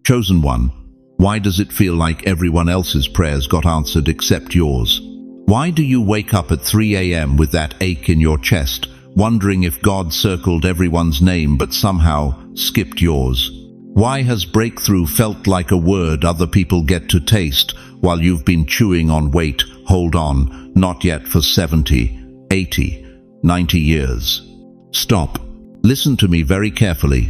Chosen one, why does it feel like everyone else's prayers got answered except yours? Why do you wake up at 3 a.m. with that ache in your chest, wondering if God circled everyone's name but somehow skipped yours? Why has breakthrough felt like a word other people get to taste while you've been chewing on wait, hold on, not yet for 70, 80, 90 years? Stop. Listen to me very carefully.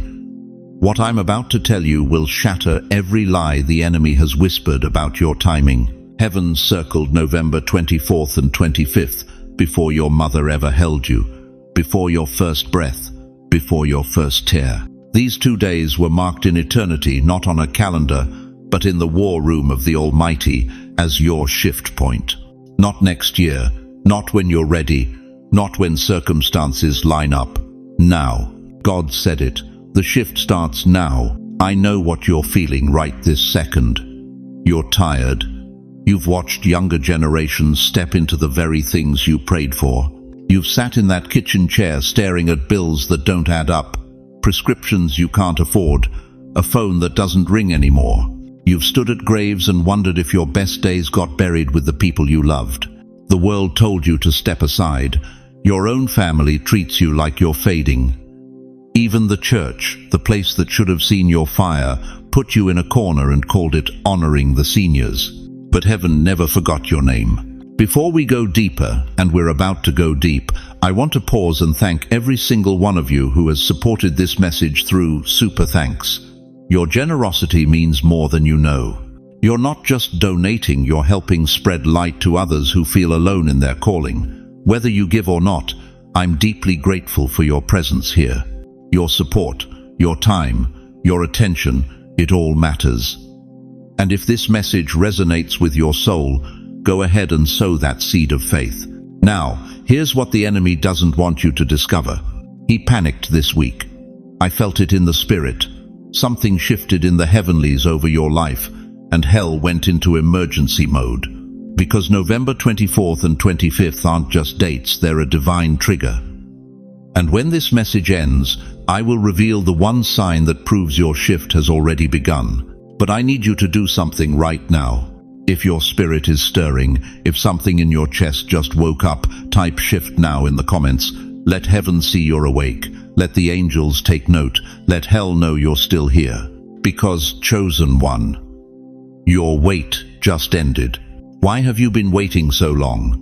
What I'm about to tell you will shatter every lie the enemy has whispered about your timing. Heaven circled November 24th and 25th before your mother ever held you, before your first breath, before your first tear. These 2 days were marked in eternity, not on a calendar, but in the war room of the Almighty as your shift point. Not next year, not when you're ready, not when circumstances line up. Now. God said it. The shift starts now. I know what you're feeling right this second. You're tired. You've watched younger generations step into the very things you prayed for. You've sat in that kitchen chair staring at bills that don't add up, prescriptions you can't afford, a phone that doesn't ring anymore. You've stood at graves and wondered if your best days got buried with the people you loved. The world told you to step aside. Your own family treats you like you're fading. Even the church, the place that should have seen your fire, put you in a corner and called it honoring the seniors. But heaven never forgot your name. Before we go deeper, and we're about to go deep, I want to pause and thank every single one of you who has supported this message through super thanks. Your generosity means more than you know. You're not just donating, you're helping spread light to others who feel alone in their calling. Whether you give or not, I'm deeply grateful for your presence here. Your support, your time, your attention, it all matters. And if this message resonates with your soul, go ahead and sow that seed of faith. Now, here's what the enemy doesn't want you to discover. He panicked this week. I felt it in the spirit. Something shifted in the heavenlies over your life, and hell went into emergency mode. Because November 24th and 25th aren't just dates, they're a divine trigger. And when this message ends, I will reveal the one sign that proves your shift has already begun. But I need you to do something right now. If your spirit is stirring, if something in your chest just woke up, type shift now in the comments. Let heaven see you're awake. Let the angels take note. Let hell know you're still here. Because, chosen one, your wait just ended. Why have you been waiting so long?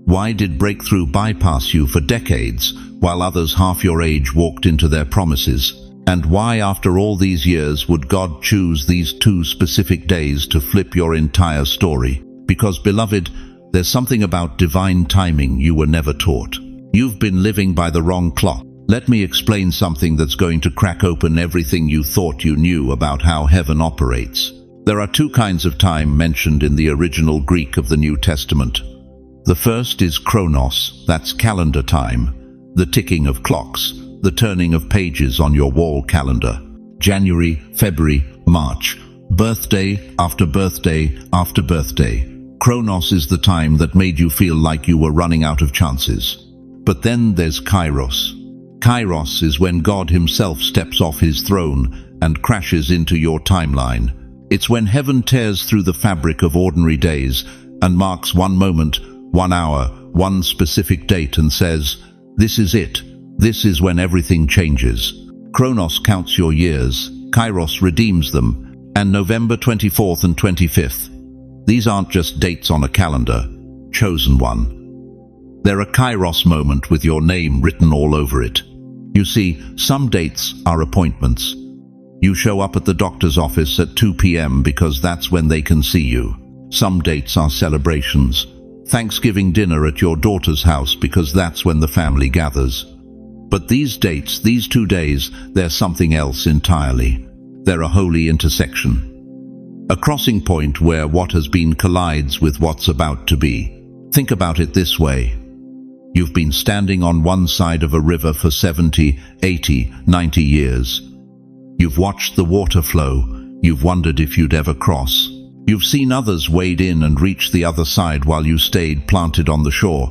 Why did breakthrough bypass you for decades, while others half your age walked into their promises? And why, after all these years, would God choose these 2 specific days to flip your entire story? Because, beloved, there's something about divine timing you were never taught. You've been living by the wrong clock. Let me explain something that's going to crack open everything you thought you knew about how heaven operates. There are 2 kinds of time mentioned in the original Greek of the New Testament. The first is chronos, that's calendar time, the ticking of clocks, the turning of pages on your wall calendar. January, February, March, birthday after birthday after birthday. Chronos is the time that made you feel like you were running out of chances. But then there's Kairos. Kairos is when God himself steps off his throne and crashes into your timeline. It's when heaven tears through the fabric of ordinary days and marks one moment, 1 hour, one specific date and says, "This is it. This is when everything changes." Chronos counts your years, Kairos redeems them, and November 24th and 25th. These aren't just dates on a calendar, chosen one. They're a Kairos moment with your name written all over it. You see, some dates are appointments. You show up at the doctor's office at 2 p.m. because that's when they can see you. Some dates are celebrations. Thanksgiving dinner at your daughter's house because that's when the family gathers. But these dates, these 2 days, they're something else entirely. They're a holy intersection. A crossing point where what has been collides with what's about to be. Think about it this way. You've been standing on one side of a river for 70, 80, 90 years. You've watched the water flow. You've wondered if you'd ever cross. You've seen others wade in and reach the other side while you stayed planted on the shore,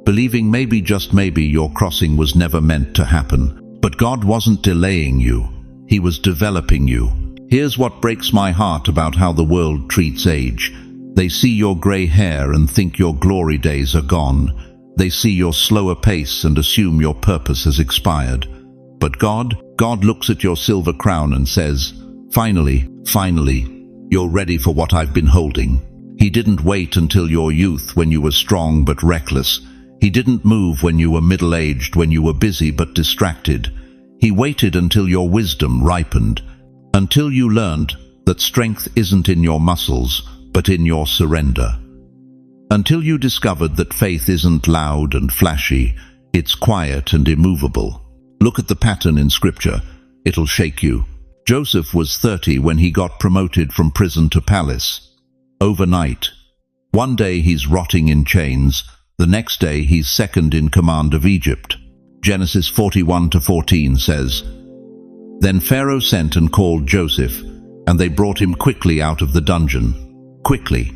believing maybe, just maybe, your crossing was never meant to happen. But God wasn't delaying you. He was developing you. Here's what breaks my heart about how the world treats age. They see your grey hair and think your glory days are gone. They see your slower pace and assume your purpose has expired. But God looks at your silver crown and says, finally, you're ready for what I've been holding. He didn't wait until your youth when you were strong but reckless. He didn't move when you were middle-aged, when you were busy but distracted. He waited until your wisdom ripened, until you learned that strength isn't in your muscles, but in your surrender. Until you discovered that faith isn't loud and flashy, it's quiet and immovable. Look at the pattern in Scripture. It'll shake you. Joseph was 30 when he got promoted from prison to palace. Overnight. One day he's rotting in chains. The next day he's second in command of Egypt. Genesis 41-14 says, Then Pharaoh sent and called Joseph, and they brought him quickly out of the dungeon. Quickly.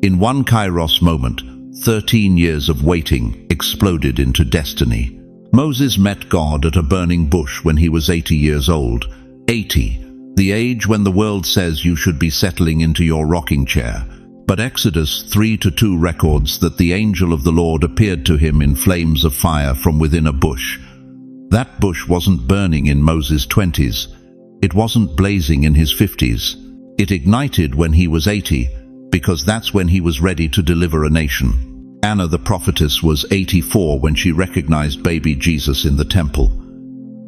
In one kairos moment, 13 years of waiting exploded into destiny. Moses met God at a burning bush when he was 80 years old. 80, the age when the world says you should be settling into your rocking chair. But Exodus 3:2 records that the angel of the Lord appeared to him in flames of fire from within a bush. That bush wasn't burning in Moses' 20s. It wasn't blazing in his 50s. It ignited when he was 80, because that's when he was ready to deliver a nation. Anna the prophetess was 84 when she recognized baby Jesus in the temple.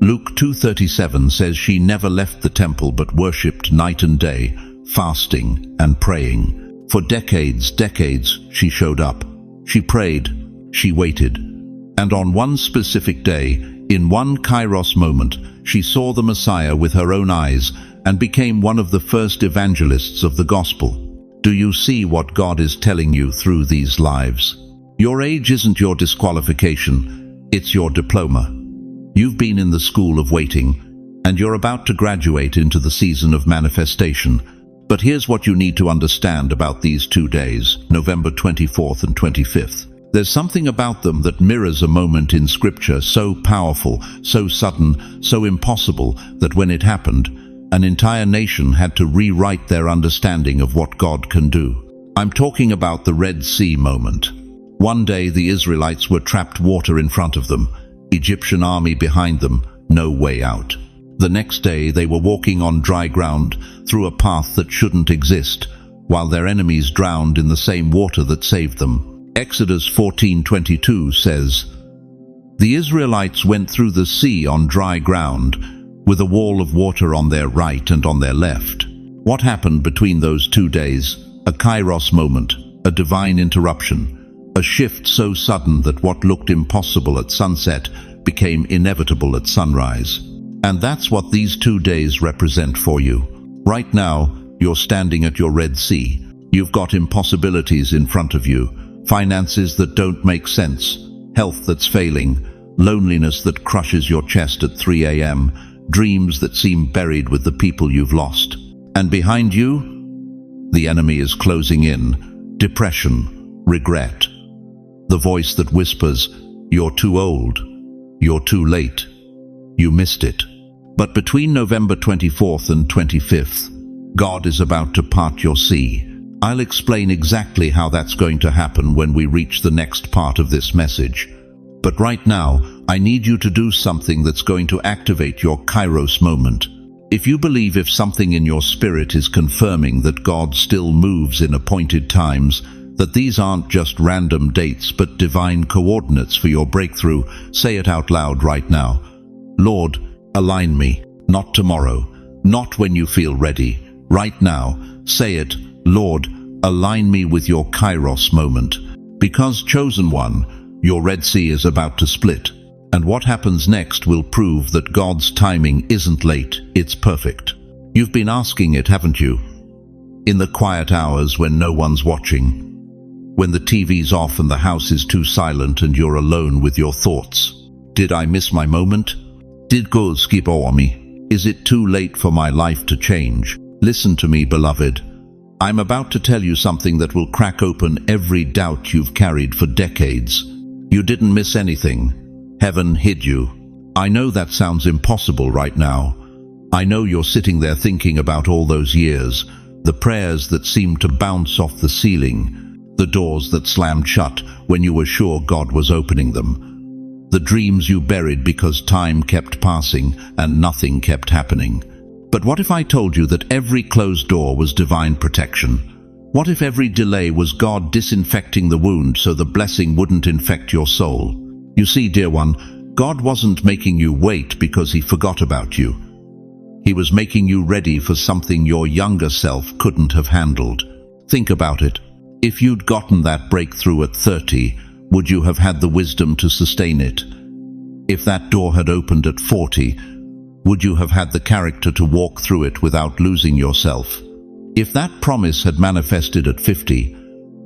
Luke 2:37 says she never left the temple but worshipped night and day, fasting and praying. For decades, she showed up. She prayed, she waited. And on one specific day, in one kairos moment, she saw the Messiah with her own eyes and became one of the first evangelists of the gospel. Do you see what God is telling you through these lives? Your age isn't your disqualification, it's your diploma. You've been in the school of waiting, and you're about to graduate into the season of manifestation. But here's what you need to understand about these 2 days, November 24th and 25th. There's something about them that mirrors a moment in Scripture so powerful, so sudden, so impossible, that when it happened, an entire nation had to rewrite their understanding of what God can do. I'm talking about the Red Sea moment. One day the Israelites were trapped water in front of them, Egyptian army behind them, no way out. The next day they were walking on dry ground through a path that shouldn't exist, while their enemies drowned in the same water that saved them. Exodus 14:22 says, The Israelites went through the sea on dry ground, with a wall of water on their right and on their left. What happened between those 2 days? A kairos moment, a divine interruption, a shift so sudden that what looked impossible at sunset became inevitable at sunrise. And that's what these 2 days represent for you. Right now, you're standing at your Red Sea. You've got impossibilities in front of you, finances that don't make sense, health that's failing, loneliness that crushes your chest at 3 a.m., dreams that seem buried with the people you've lost. And behind you, the enemy is closing in, depression, regret. The voice that whispers, you're too old, you're too late, you missed it. But between November 24th and 25th, God is about to part your sea. I'll explain exactly how that's going to happen when we reach the next part of this message. But right now, I need you to do something that's going to activate your kairos moment. If you believe if something in your spirit is confirming that God still moves in appointed times, that these aren't just random dates but divine coordinates for your breakthrough, say it out loud right now. Lord, align me, not tomorrow, not when you feel ready. Right now, say it, Lord, align me with your kairos moment. Because, chosen one, your Red Sea is about to split. And what happens next will prove that God's timing isn't late, it's perfect. You've been asking it, haven't you? In the quiet hours when no one's watching, when the TV's off and the house is too silent and you're alone with your thoughts. Did I miss my moment? Did God skip over me? Is it too late for my life to change? Listen to me, beloved. I'm about to tell you something that will crack open every doubt you've carried for decades. You didn't miss anything. Heaven hid you. I know that sounds impossible right now, I know you're sitting there thinking about all those years, the prayers that seemed to bounce off the ceiling, the doors that slammed shut when you were sure God was opening them, the dreams you buried because time kept passing and nothing kept happening. But what if I told you that every closed door was divine protection? What if every delay was God disinfecting the wound so the blessing wouldn't infect your soul? You see, dear one, God wasn't making you wait because He forgot about you. He was making you ready for something your younger self couldn't have handled. Think about it. If you'd gotten that breakthrough at 30, would you have had the wisdom to sustain it? If that door had opened at 40, would you have had the character to walk through it without losing yourself? If that promise had manifested at 50,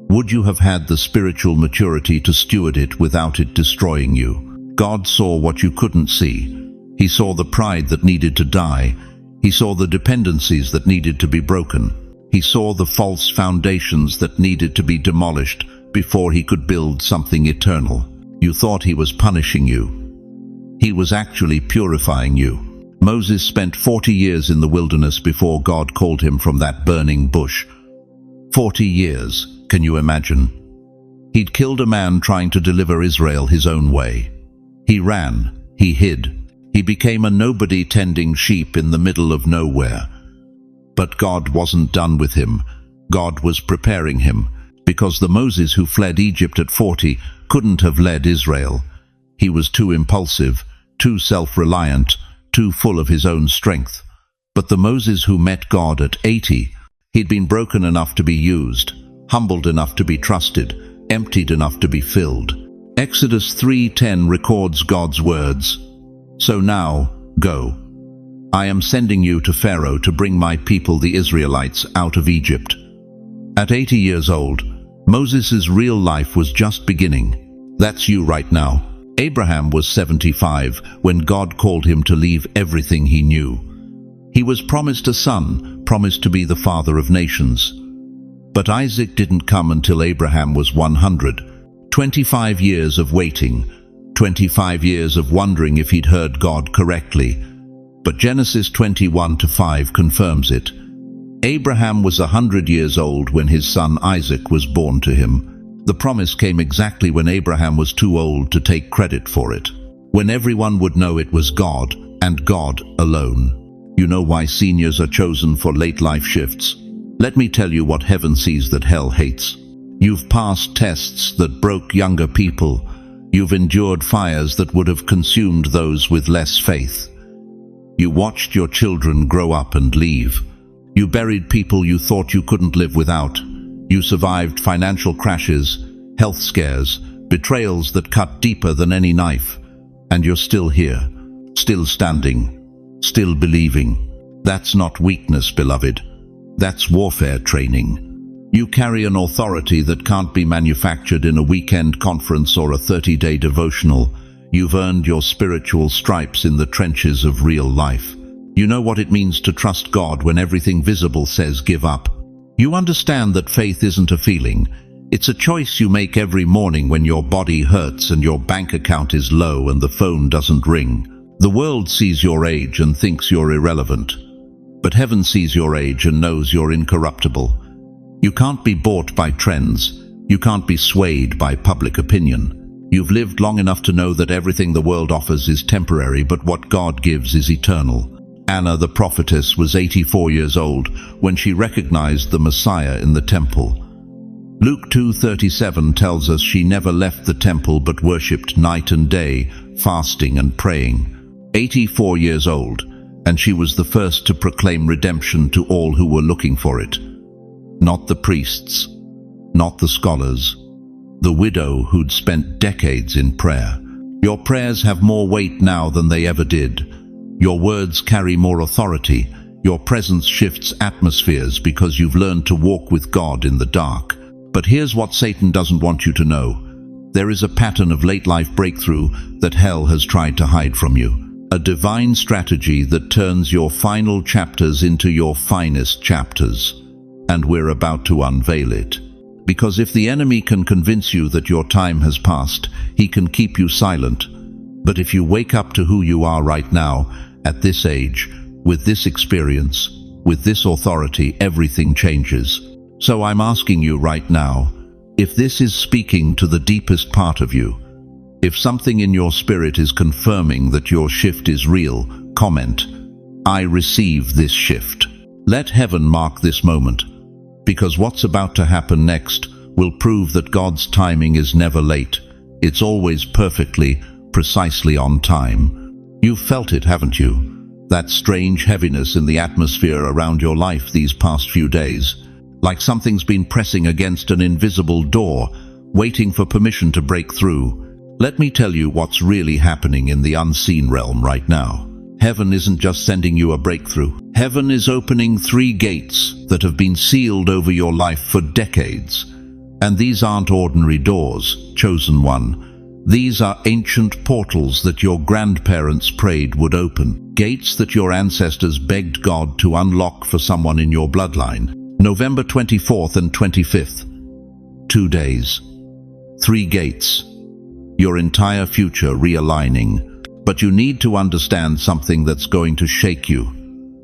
would you have had the spiritual maturity to steward it without it destroying you? God saw what you couldn't see. He saw the pride that needed to die. He saw the dependencies that needed to be broken. He saw the false foundations that needed to be demolished before He could build something eternal. You thought He was punishing you. He was actually purifying you. Moses spent 40 years in the wilderness before God called him from that burning bush. 40 years, can you imagine? He'd killed a man trying to deliver Israel his own way. He ran, he hid. He became a nobody tending sheep in the middle of nowhere. But God wasn't done with him. God was preparing him, because the Moses who fled Egypt at 40 couldn't have led Israel. He was too impulsive, too self-reliant, too full of his own strength. But the Moses who met God at 80, he'd been broken enough to be used, humbled enough to be trusted, emptied enough to be filled. Exodus 3:10 records God's words, "So now, go. I am sending you to Pharaoh to bring my people the Israelites out of Egypt." At 80 years old, Moses' real life was just beginning. That's you right now. Abraham was 75 when God called him to leave everything he knew. He was promised a son, promised to be the father of nations. But Isaac didn't come until Abraham was 100. 25 years of waiting, 25 years of wondering if he'd heard God correctly. But Genesis 21:5 confirms it. Abraham was 100 years old when his son Isaac was born to him. The promise came exactly when Abraham was too old to take credit for it, when everyone would know it was God, and God alone. You know why seniors are chosen for late life shifts? Let me tell you what heaven sees that hell hates. You've passed tests that broke younger people. You've endured fires that would have consumed those with less faith. You watched your children grow up and leave. You buried people you thought you couldn't live without. You survived financial crashes, health scares, betrayals that cut deeper than any knife. And you're still here, still standing, still believing. That's not weakness, beloved. That's warfare training. You carry an authority that can't be manufactured in a weekend conference or a 30-day devotional. You've earned your spiritual stripes in the trenches of real life. You know what it means to trust God when everything visible says give up. You understand that faith isn't a feeling. It's a choice you make every morning when your body hurts and your bank account is low and the phone doesn't ring. The world sees your age and thinks you're irrelevant. But heaven sees your age and knows you're incorruptible. You can't be bought by trends. You can't be swayed by public opinion. You've lived long enough to know that everything the world offers is temporary, but what God gives is eternal. Anna the prophetess was 84 years old when she recognized the Messiah in the temple. Luke 2:37 tells us she never left the temple but worshipped night and day, fasting and praying. 84 years old, and she was the first to proclaim redemption to all who were looking for it. Not the priests, not the scholars, the widow who'd spent decades in prayer. Your prayers have more weight now than they ever did. Your words carry more authority. Your presence shifts atmospheres because you've learned to walk with God in the dark. But here's what Satan doesn't want you to know. There is a pattern of late-life breakthrough that hell has tried to hide from you. A divine strategy that turns your final chapters into your finest chapters. And we're about to unveil it. Because if the enemy can convince you that your time has passed, he can keep you silent. But if you wake up to who you are right now, at this age, With this experience, with this authority, everything changes. So I'm asking you right now, if this is speaking to the deepest part of you, if something in your spirit is confirming that your shift is real, comment, "I receive this shift." Let heaven mark this moment, because what's about to happen next will prove that God's timing is never late. It's always perfectly, precisely on time. You've felt it, haven't you? That strange heaviness in the atmosphere around your life these past few days, like something's been pressing against an invisible door, waiting for permission to break through. Let me tell you what's really happening in the unseen realm right now. Heaven isn't just sending you a breakthrough. Heaven is opening 3 gates that have been sealed over your life for decades. And these aren't ordinary doors, chosen one. These are ancient portals that your grandparents prayed would open. Gates that your ancestors begged God to unlock for someone in your bloodline. November 24th and 25th. 2 days. 3 gates. Your entire future realigning. But you need to understand something that's going to shake you.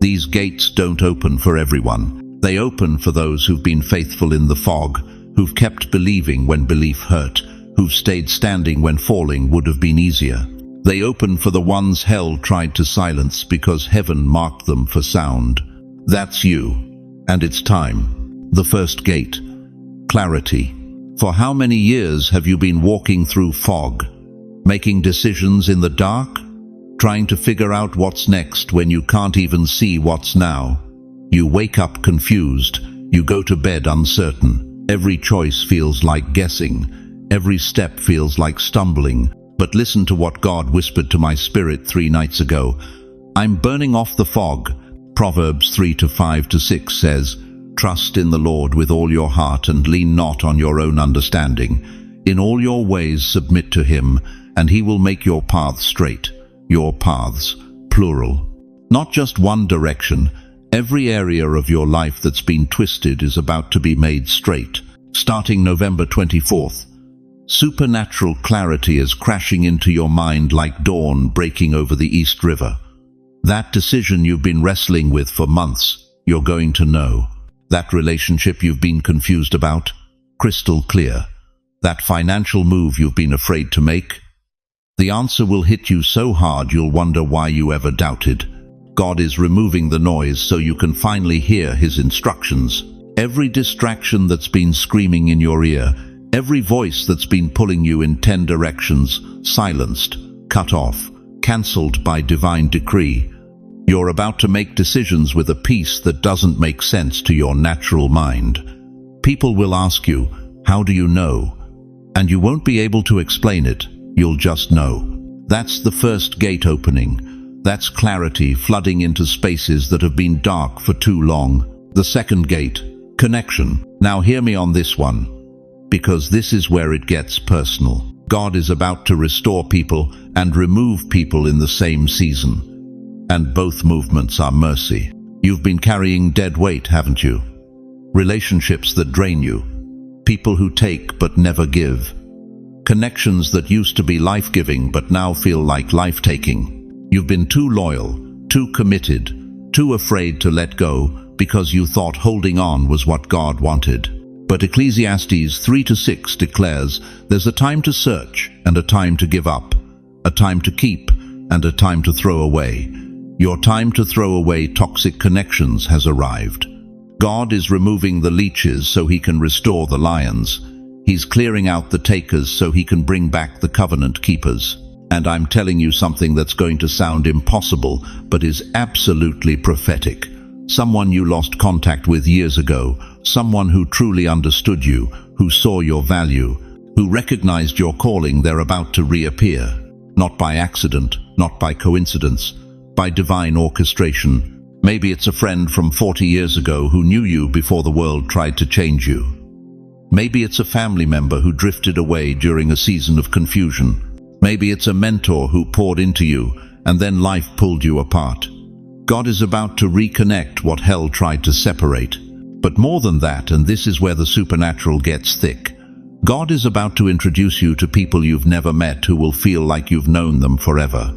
These gates don't open for everyone. They open for those who've been faithful in the fog, who've kept believing when belief hurt, who've stayed standing when falling would have been easier. They open for the ones hell tried to silence because heaven marked them for sound. That's you. And it's time. The first gate. Clarity. For how many years have you been walking through fog? Making decisions in the dark? Trying to figure out what's next when you can't even see what's now? You wake up confused. You go to bed uncertain. Every choice feels like guessing. Every step feels like stumbling. But listen to what God whispered to my spirit 3 nights ago. I'm burning off the fog. Proverbs 3:5-6 says, "Trust in the Lord with all your heart and lean not on your own understanding. In all your ways submit to him, and he will make your paths straight." Your paths, plural. Not just one direction. Every area of your life that's been twisted is about to be made straight. Starting November 24th. Supernatural clarity is crashing into your mind like dawn breaking over the East River. That decision you've been wrestling with for months, you're going to know. That relationship you've been confused about, crystal clear. That financial move you've been afraid to make, the answer will hit you so hard you'll wonder why you ever doubted. God is removing the noise so you can finally hear his instructions. Every distraction that's been screaming in your ear, every voice that's been pulling you in 10 directions, silenced, cut off, cancelled by divine decree. You're about to make decisions with a peace that doesn't make sense to your natural mind. People will ask you, "How do you know?" And you won't be able to explain it. You'll just know. That's the first gate opening. That's clarity flooding into spaces that have been dark for too long. The second gate, connection. Now hear me on this one, because this is where it gets personal. God is about to restore people and remove people in the same season. And both movements are mercy. You've been carrying dead weight, haven't you? Relationships that drain you. People who take but never give. Connections that used to be life-giving but now feel like life-taking. You've been too loyal, too committed, too afraid to let go because you thought holding on was what God wanted. But Ecclesiastes 3:6 declares there's a time to search and a time to give up, a time to keep and a time to throw away. Your time to throw away toxic connections has arrived. God is removing the leeches so he can restore the lions. He's clearing out the takers so he can bring back the covenant keepers. And I'm telling you something that's going to sound impossible, but is absolutely prophetic. Someone you lost contact with years ago, someone who truly understood you, who saw your value, who recognized your calling, they're about to reappear. Not by accident, not by coincidence, by divine orchestration. Maybe it's a friend from 40 years ago who knew you before the world tried to change you. Maybe it's a family member who drifted away during a season of confusion. Maybe it's a mentor who poured into you and then life pulled you apart. God is about to reconnect what hell tried to separate. But more than that, and this is where the supernatural gets thick, God is about to introduce you to people you've never met who will feel like you've known them forever.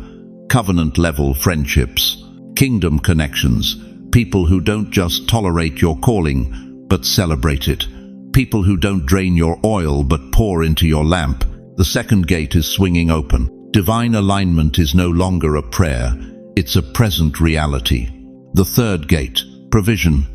Covenant-level friendships. Kingdom connections, people who don't just tolerate your calling, but celebrate it. People who don't drain your oil, but pour into your lamp. The second gate is swinging open. Divine alignment is no longer a prayer, it's a present reality. The third gate, provision.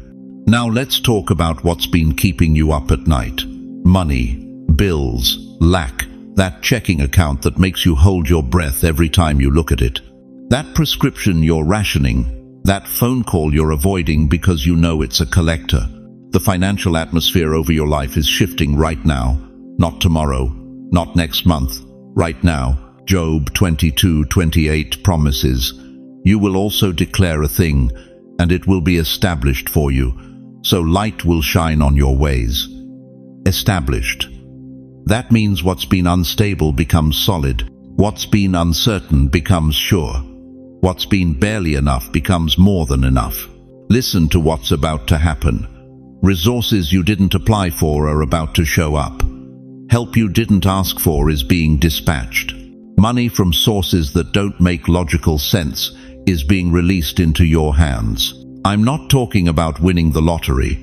Now let's talk about what's been keeping you up at night. Money, bills, lack, that checking account that makes you hold your breath every time you look at it. That prescription you're rationing, that phone call you're avoiding because you know it's a collector. The financial atmosphere over your life is shifting right now, not tomorrow, not next month, right now. Job 22:28 promises, "You will also declare a thing, and it will be established for you, so light will shine on your ways." Established. That means what's been unstable becomes solid, what's been uncertain becomes sure, what's been barely enough becomes more than enough. Listen to what's about to happen. Resources you didn't apply for are about to show up. Help you didn't ask for is being dispatched. Money from sources that don't make logical sense is being released into your hands. I'm not talking about winning the lottery.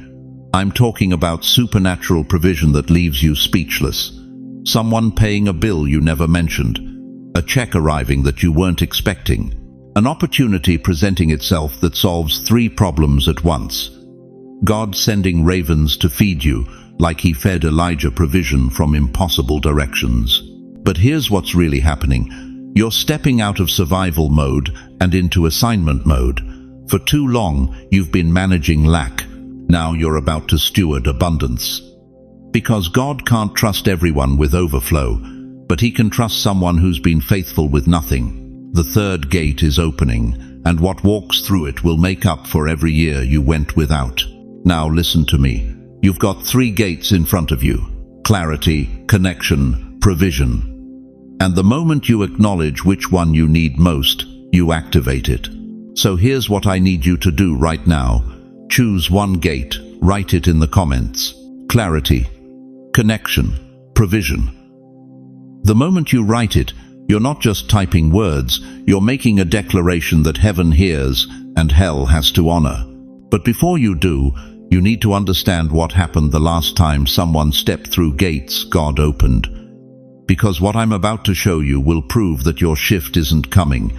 I'm talking about supernatural provision that leaves you speechless. Someone paying a bill you never mentioned. A check arriving that you weren't expecting. An opportunity presenting itself that solves 3 problems at once. God sending ravens to feed you, like he fed Elijah provision from impossible directions. But here's what's really happening. You're stepping out of survival mode and into assignment mode. For too long, you've been managing lack. Now you're about to steward abundance. Because God can't trust everyone with overflow, but he can trust someone who's been faithful with nothing. The third gate is opening, and what walks through it will make up for every year you went without. Now listen to me. You've got 3 gates in front of you. Clarity, connection, provision. And the moment you acknowledge which one you need most, you activate it. So here's what I need you to do right now. Choose one gate, write it in the comments. Clarity, connection, provision. The moment you write it, you're not just typing words, you're making a declaration that heaven hears and hell has to honor. But before you do, you need to understand what happened the last time someone stepped through gates God opened. Because what I'm about to show you will prove that your shift isn't coming.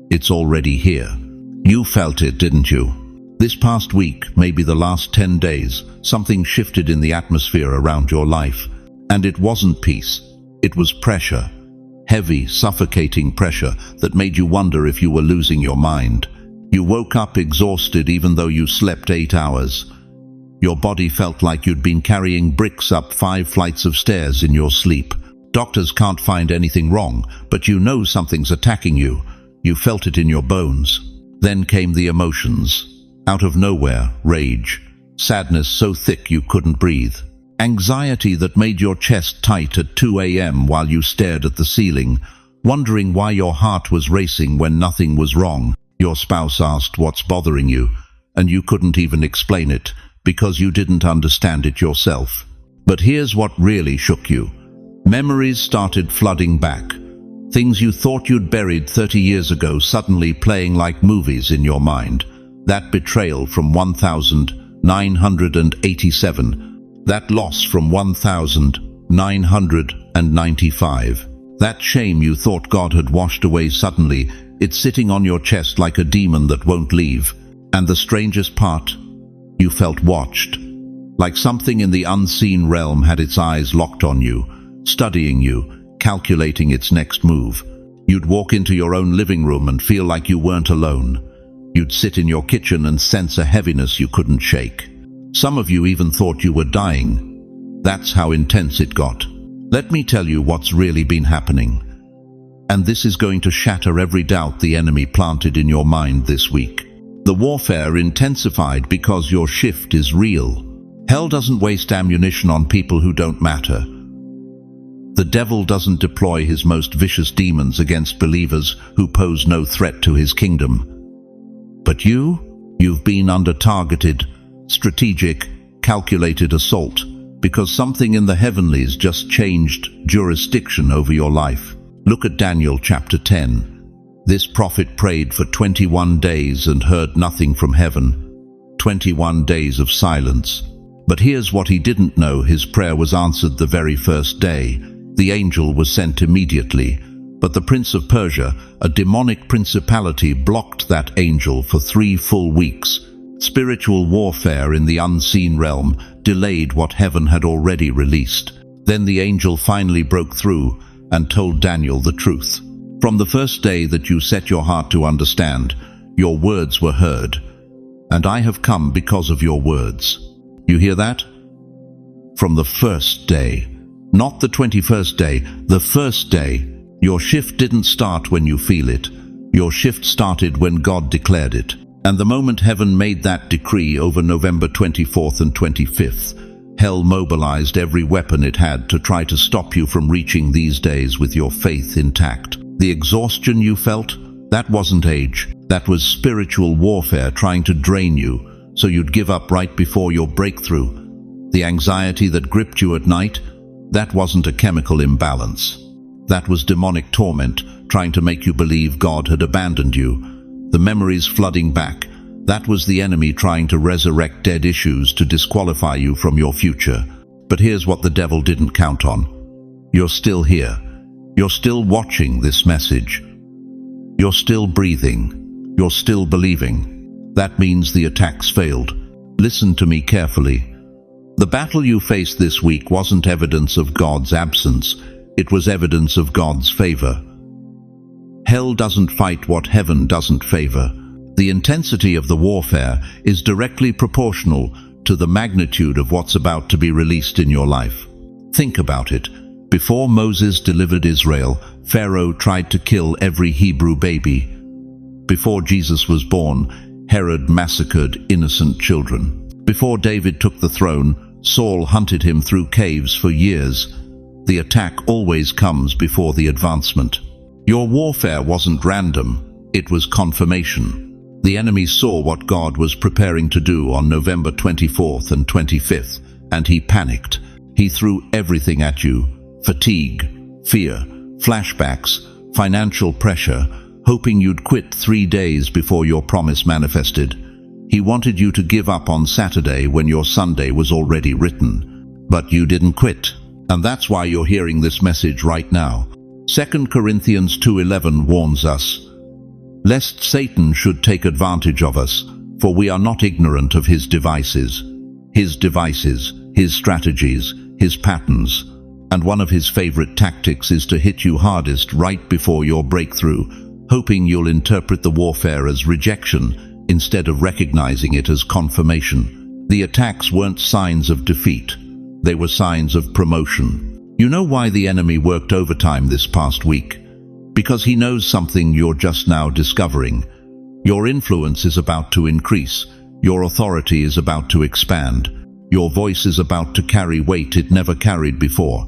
It's already here. You felt it, didn't you? This past week, maybe the last 10 days, something shifted in the atmosphere around your life. And it wasn't peace. It was pressure. Heavy, suffocating pressure that made you wonder if you were losing your mind. You woke up exhausted even though you slept 8 hours. Your body felt like you'd been carrying bricks up 5 flights of stairs in your sleep. Doctors can't find anything wrong, but you know something's attacking you. You felt it in your bones. Then came the emotions. Out of nowhere, rage. Sadness so thick you couldn't breathe. Anxiety that made your chest tight at 2 a.m. while you stared at the ceiling, wondering why your heart was racing when nothing was wrong. Your spouse asked what's bothering you, and you couldn't even explain it because you didn't understand it yourself. But here's what really shook you. Memories started flooding back. Things you thought you'd buried 30 years ago suddenly playing like movies in your mind. That betrayal from 1987. That loss from 1995. That shame you thought God had washed away suddenly. It's sitting on your chest like a demon that won't leave. And the strangest part, you felt watched. Like something in the unseen realm had its eyes locked on you, studying you, calculating its next move. You'd walk into your own living room and feel like you weren't alone. You'd sit in your kitchen and sense a heaviness you couldn't shake. Some of you even thought you were dying. That's how intense it got. Let me tell you what's really been happening. And this is going to shatter every doubt the enemy planted in your mind this week. The warfare intensified because your shift is real. Hell doesn't waste ammunition on people who don't matter. The devil doesn't deploy his most vicious demons against believers who pose no threat to his kingdom. But you've been under targeted, strategic, calculated assault because something in the heavenlies just changed jurisdiction over your life. Look at Daniel chapter 10. This prophet prayed for 21 days and heard nothing from heaven. 21 days of silence. But here's what he didn't know: his prayer was answered the very first day. The angel was sent immediately. But the prince of Persia, a demonic principality, blocked that angel for 3 full weeks. Spiritual warfare in the unseen realm delayed what heaven had already released. Then the angel finally broke through and told Daniel the truth. From the first day that you set your heart to understand, your words were heard, and I have come because of your words. You hear that? From the first day, not the 21st day, the first day. Your shift didn't start when you feel it. Your shift started when God declared it. And the moment heaven made that decree over November 24th and 25th, hell mobilized every weapon it had to try to stop you from reaching these days with your faith intact. The exhaustion you felt, that wasn't age. That was spiritual warfare trying to drain you so you'd give up right before your breakthrough. The anxiety that gripped you at night, that wasn't a chemical imbalance. That was demonic torment trying to make you believe God had abandoned you. The memories flooding back, that was the enemy trying to resurrect dead issues to disqualify you from your future. But here's what the devil didn't count on. You're still here. You're still watching this message. You're still breathing. You're still believing. That means the attacks failed. Listen to me carefully. The battle you faced this week wasn't evidence of God's absence. It was evidence of God's favor. Hell doesn't fight what heaven doesn't favor. The intensity of the warfare is directly proportional to the magnitude of what's about to be released in your life. Think about it. Before Moses delivered Israel, Pharaoh tried to kill every Hebrew baby. Before Jesus was born, Herod massacred innocent children. Before David took the throne, Saul hunted him through caves for years. The attack always comes before the advancement. Your warfare wasn't random, it was confirmation. The enemy saw what God was preparing to do on November 24th and 25th, and he panicked. He threw everything at you: fatigue, fear, flashbacks, financial pressure, hoping you'd quit 3 days before your promise manifested. He wanted you to give up on Saturday when your Sunday was already written. But you didn't quit. And that's why you're hearing this message right now. 2 Corinthians 2:11 warns us, lest Satan should take advantage of us, for we are not ignorant of his devices, his strategies, his patterns. And one of his favorite tactics is to hit you hardest right before your breakthrough, hoping you'll interpret the warfare as rejection instead of recognizing it as confirmation. The attacks weren't signs of defeat. They were signs of promotion. You know why the enemy worked overtime this past week? Because he knows something you're just now discovering. Your influence is about to increase. Your authority is about to expand. Your voice is about to carry weight it never carried before.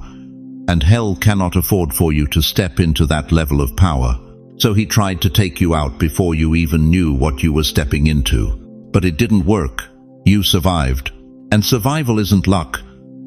And hell cannot afford for you to step into that level of power. So he tried to take you out before you even knew what you were stepping into. But it didn't work. You survived. And survival isn't luck.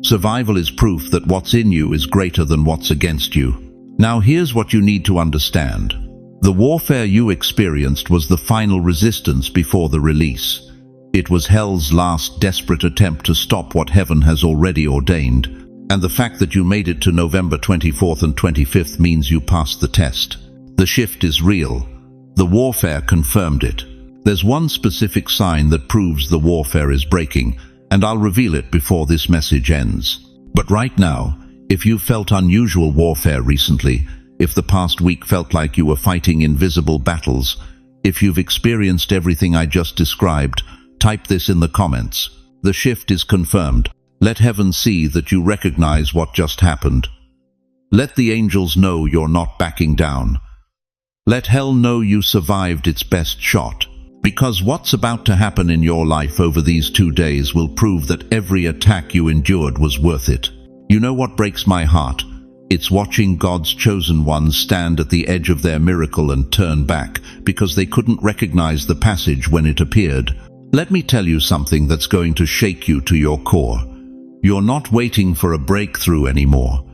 Survival is proof that what's in you is greater than what's against you. Now here's what you need to understand. The warfare you experienced was the final resistance before the release. It was hell's last desperate attempt to stop what heaven has already ordained. And the fact that you made it to November 24th and 25th means you passed the test. The shift is real. The warfare confirmed it. There's one specific sign that proves the warfare is breaking, and I'll reveal it before this message ends. But right now, if you've felt unusual warfare recently, if the past week felt like you were fighting invisible battles, if you've experienced everything I just described, type this in the comments. The shift is confirmed. Let heaven see that you recognize what just happened. Let the angels know you're not backing down. Let hell know you survived its best shot. Because what's about to happen in your life over these 2 days will prove that every attack you endured was worth it. You know what breaks my heart? It's watching God's chosen ones stand at the edge of their miracle and turn back because they couldn't recognize the passage when it appeared. Let me tell you something that's going to shake you to your core. You're not waiting for a breakthrough anymore.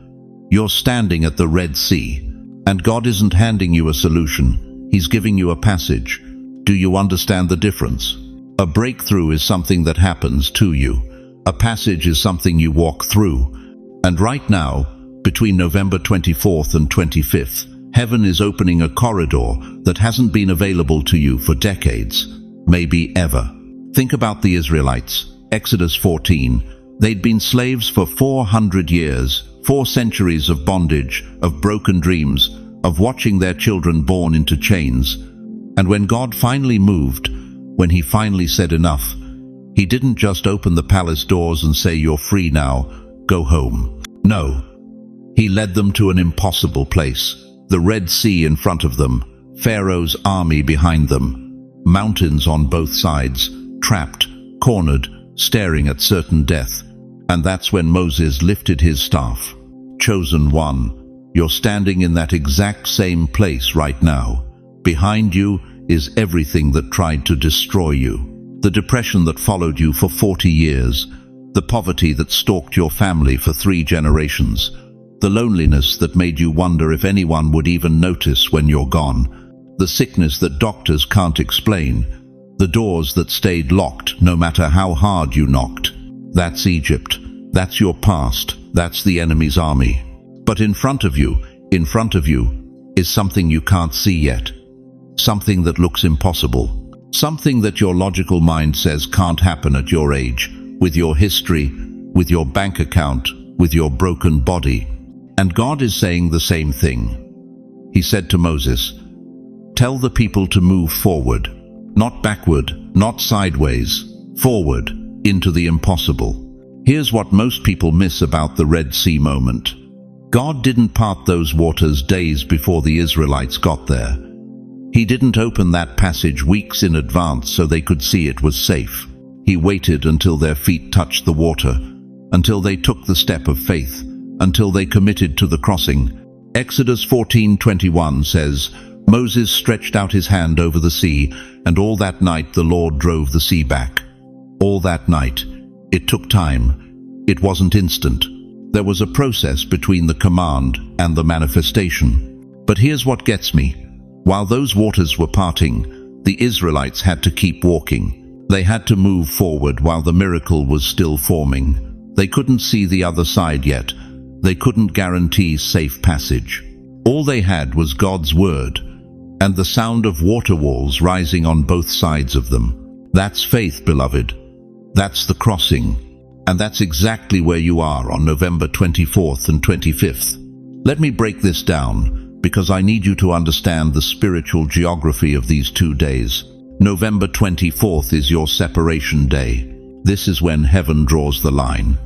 You're standing at the Red Sea, and God isn't handing you a solution. He's giving you a passage. Do you understand the difference? A breakthrough is something that happens to you. A passage is something you walk through. And right now, between November 24th and 25th, heaven is opening a corridor that hasn't been available to you for decades, maybe ever. Think about the Israelites. Exodus 14. They'd been slaves for 400 years, 4 centuries of bondage, of broken dreams, of watching their children born into chains. And when God finally moved, when he finally said enough, he didn't just open the palace doors and say, "You're free now, go home." No. He led them to an impossible place. The Red Sea in front of them, Pharaoh's army behind them, mountains on both sides, trapped, cornered, staring at certain death. And that's when Moses lifted his staff. Chosen one, you're standing in that exact same place right now. Behind you is everything that tried to destroy you. The depression that followed you for 40 years, the poverty that stalked your family for 3 generations, the loneliness that made you wonder if anyone would even notice when you're gone, the sickness that doctors can't explain, the doors that stayed locked no matter how hard you knocked. That's Egypt. That's your past. That's the enemy's army. But in front of you is something you can't see yet. Something that looks impossible. Something that your logical mind says can't happen at your age, with your history, with your bank account, with your broken body. And God is saying the same thing. He said to Moses, "Tell the people to move forward, not backward, not sideways, forward, into the impossible." Here's what most people miss about the Red Sea moment. God didn't part those waters days before the Israelites got there. He didn't open that passage weeks in advance so they could see it was safe. He waited until their feet touched the water, until they took the step of faith, until they committed to the crossing. Exodus 14:21 says, "Moses stretched out his hand over the sea, and all that night the Lord drove the sea back." All that night. It took time. It wasn't instant. There was a process between the command and the manifestation. But here's what gets me. While those waters were parting, the Israelites had to keep walking. They had to move forward while the miracle was still forming. They couldn't see the other side yet. They couldn't guarantee safe passage. All they had was God's word and the sound of water walls rising on both sides of them. That's faith, beloved. That's the crossing. And that's exactly where you are on November 24th and 25th. Let me break this down, because I need you to understand the spiritual geography of these 2 days. November 24th is your separation day. This is when heaven draws the line.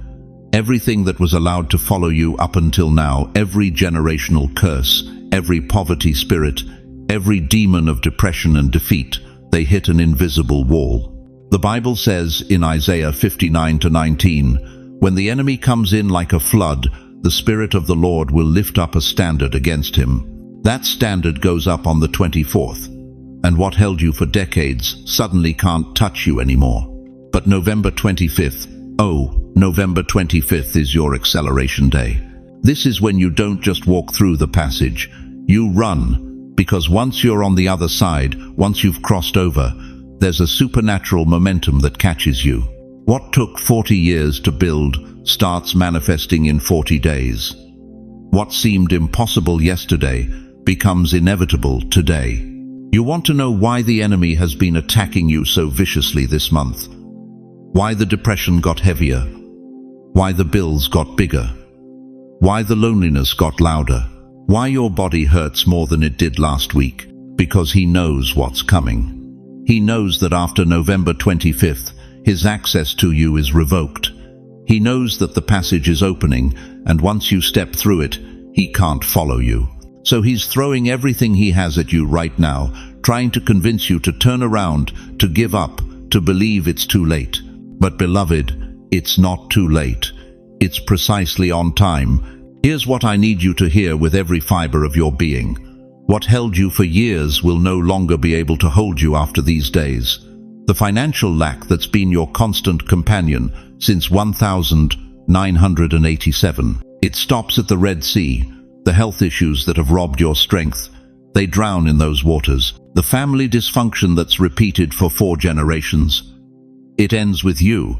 Everything that was allowed to follow you up until now, every generational curse, every poverty spirit, every demon of depression and defeat, they hit an invisible wall. The Bible says in Isaiah 59:19, "When the enemy comes in like a flood, the Spirit of the Lord will lift up a standard against him." That standard goes up on the 24th, and what held you for decades suddenly can't touch you anymore. But November 25th, November 25th is your acceleration day. This is when you don't just walk through the passage, you run, because once you're on the other side, once you've crossed over, there's a supernatural momentum that catches you. What took 40 years to build starts manifesting in 40 days. What seemed impossible yesterday becomes inevitable today. You want to know why the enemy has been attacking you so viciously this month? Why the depression got heavier? Why the bills got bigger? Why the loneliness got louder? Why your body hurts more than it did last week? Because he knows what's coming. He knows that after November 25th, his access to you is revoked. He knows that the passage is opening, and once you step through it, he can't follow you. So he's throwing everything he has at you right now, trying to convince you to turn around, to give up, to believe it's too late. But beloved, it's not too late. It's precisely on time. Here's what I need you to hear with every fiber of your being. What held you for years will no longer be able to hold you after these days. The financial lack that's been your constant companion since 1987. It stops at the Red Sea. The health issues that have robbed your strength. They drown in those waters. The family dysfunction that's repeated for 4 generations. It ends with you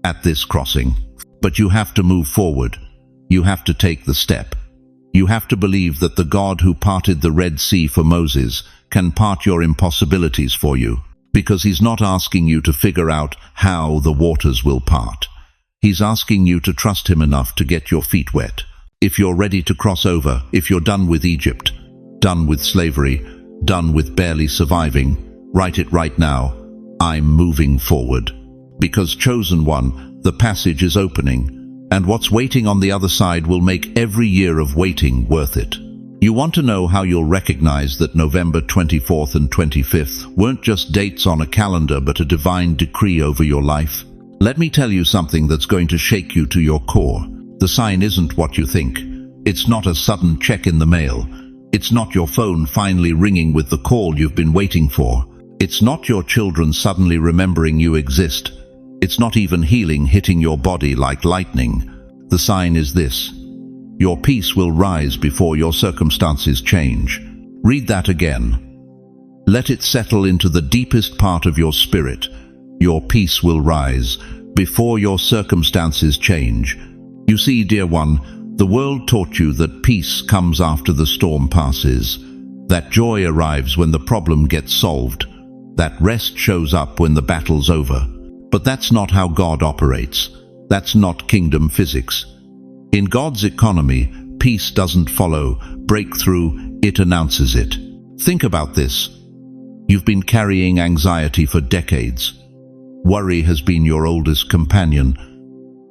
at this crossing. But you have to move forward. You have to take the step. You have to believe that the God who parted the Red Sea for Moses can part your impossibilities for you, because he's not asking you to figure out how the waters will part. He's asking you to trust him enough to get your feet wet. If you're ready to cross over, if you're done with Egypt, done with slavery, done with barely surviving, write it right now. I'm moving forward. Because, chosen one, the passage is opening, and what's waiting on the other side will make every year of waiting worth it. You want to know how you'll recognize that November 24th and 25th weren't just dates on a calendar but a divine decree over your life? Let me tell you something that's going to shake you to your core. The sign isn't what you think. It's not a sudden check in the mail. It's not your phone finally ringing with the call you've been waiting for. It's not your children suddenly remembering you exist. It's not even healing hitting your body like lightning. The sign is this: your peace will rise before your circumstances change. Read that again. Let it settle into the deepest part of your spirit. Your peace will rise before your circumstances change. You see, dear one, the world taught you that peace comes after the storm passes, that joy arrives when the problem gets solved, that rest shows up when the battle's over. But that's not how God operates. That's not kingdom physics. In God's economy, peace doesn't follow breakthrough, it announces it. Think about this. You've been carrying anxiety for decades. Worry has been your oldest companion.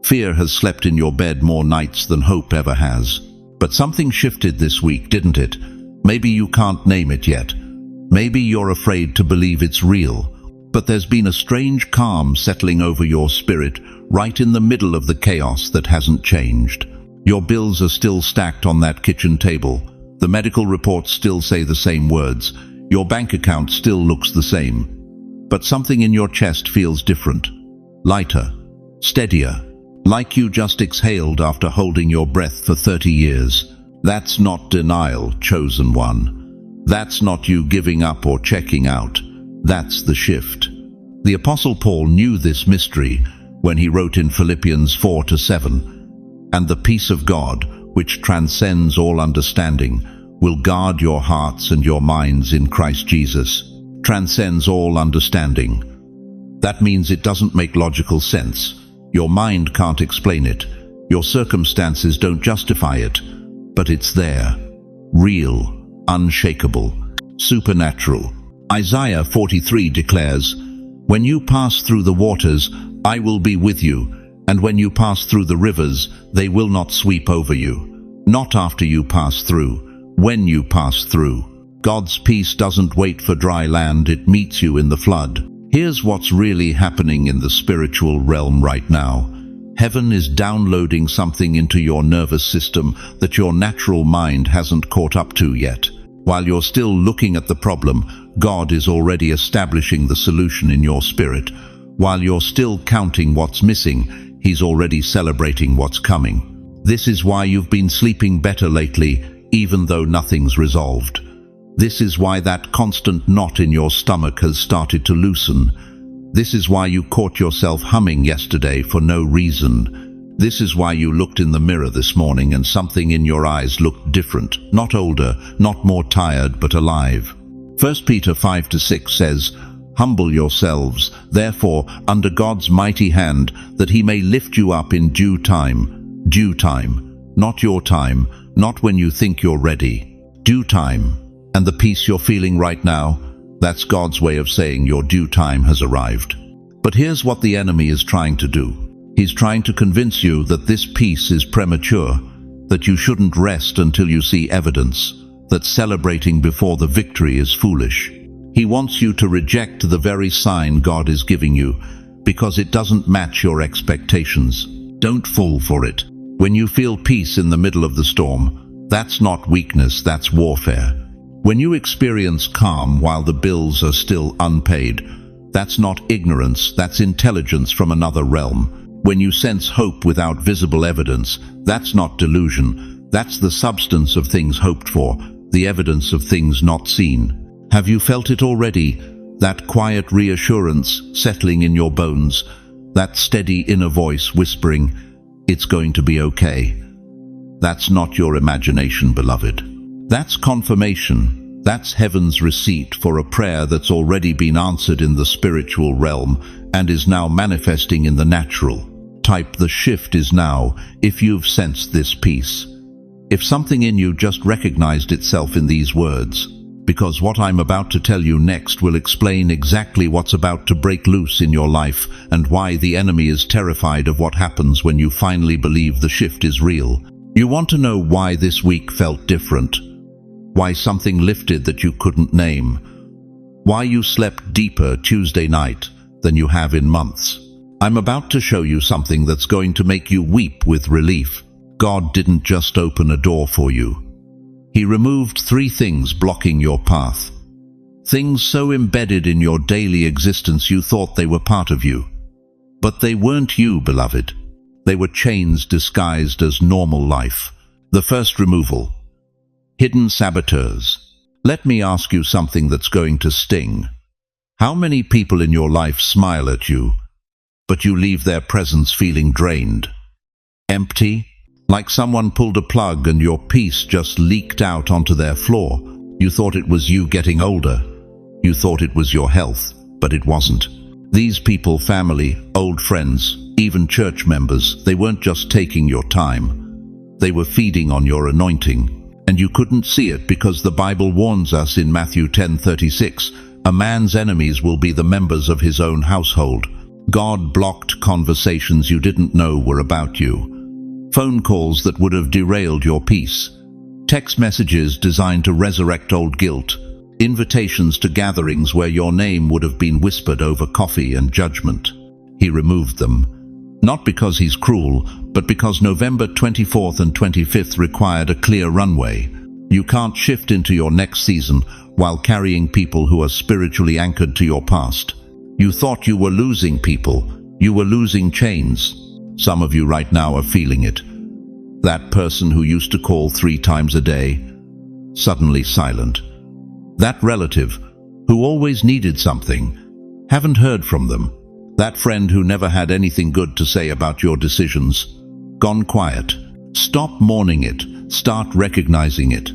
Fear has slept in your bed more nights than hope ever has. But something shifted this week, didn't it? Maybe you can't name it yet. Maybe you're afraid to believe it's real. But there's been a strange calm settling over your spirit, right in the middle of the chaos that hasn't changed. Your bills are still stacked on that kitchen table. The medical reports still say the same words. Your bank account still looks the same. But something in your chest feels different. Lighter. Steadier. Like you just exhaled after holding your breath for 30 years. That's not denial, chosen one. That's not you giving up or checking out. That's the shift. The Apostle Paul knew this mystery when he wrote in Philippians 4-7, "And the peace of God, which transcends all understanding, will guard your hearts and your minds in Christ Jesus." Transcends all understanding. That means it doesn't make logical sense. Your mind can't explain it. Your circumstances don't justify it. But it's there. Real, unshakable, supernatural. Isaiah 43 declares, "When you pass through the waters, I will be with you, and when you pass through the rivers, they will not sweep over you." Not after you pass through, when you pass through. God's peace doesn't wait for dry land, it meets you in the flood. Here's what's really happening in the spiritual realm right now. Heaven is downloading something into your nervous system that your natural mind hasn't caught up to yet. While you're still looking at the problem, God is already establishing the solution in your spirit. While you're still counting what's missing, He's already celebrating what's coming. This is why you've been sleeping better lately, even though nothing's resolved. This is why that constant knot in your stomach has started to loosen. This is why you caught yourself humming yesterday for no reason. This is why you looked in the mirror this morning and something in your eyes looked different, not older, not more tired, but alive. 1 Peter 5-6 says, "Humble yourselves, therefore, under God's mighty hand, that He may lift you up in due time." Due time. Not your time, not when you think you're ready. Due time. And the peace you're feeling right now, that's God's way of saying your due time has arrived. But here's what the enemy is trying to do. He's trying to convince you that this peace is premature, that you shouldn't rest until you see evidence, that celebrating before the victory is foolish. He wants you to reject the very sign God is giving you, because it doesn't match your expectations. Don't fall for it. When you feel peace in the middle of the storm, that's not weakness, that's warfare. When you experience calm while the bills are still unpaid, that's not ignorance, that's intelligence from another realm. When you sense hope without visible evidence, that's not delusion, that's the substance of things hoped for. the evidence of things not seen. Have you felt it already? That quiet reassurance settling in your bones, that steady inner voice whispering, "It's going to be okay." That's not your imagination, beloved. That's confirmation. That's heaven's receipt for a prayer that's already been answered in the spiritual realm and is now manifesting in the natural. Type "the shift is now" if you've sensed this peace. If something in you just recognized itself in these words, because what I'm about to tell you next will explain exactly what's about to break loose in your life and why the enemy is terrified of what happens when you finally believe the shift is real. You want to know why this week felt different, why something lifted that you couldn't name, why you slept deeper Tuesday night than you have in months. I'm about to show you something that's going to make you weep with relief. God didn't just open a door for you. He removed 3 things blocking your path. Things so embedded in your daily existence you thought they were part of you. But they weren't you, beloved. They were chains disguised as normal life. The first removal: hidden saboteurs. Let me ask you something that's going to sting. How many people in your life smile at you, but you leave their presence feeling drained, empty, like someone pulled a plug and your peace just leaked out onto their floor? You thought it was you getting older. You thought it was your health, but it wasn't. These people, family, old friends, even church members, they weren't just taking your time. They were feeding on your anointing. And you couldn't see it because the Bible warns us in Matthew 10:36, "A man's enemies will be the members of his own household." God blocked conversations you didn't know were about you. Phone calls that would have derailed your peace. Text messages designed to resurrect old guilt. Invitations to gatherings where your name would have been whispered over coffee and judgment. He removed them. Not because he's cruel, but because November 24th and 25th required a clear runway. You can't shift into your next season while carrying people who are spiritually anchored to your past. You thought you were losing people. You were losing chains. Some of you right now are feeling it. That person who used to call 3 times a day, suddenly silent. That relative who always needed something, haven't heard from them. That friend who never had anything good to say about your decisions, gone quiet. Stop mourning it. Start recognizing it.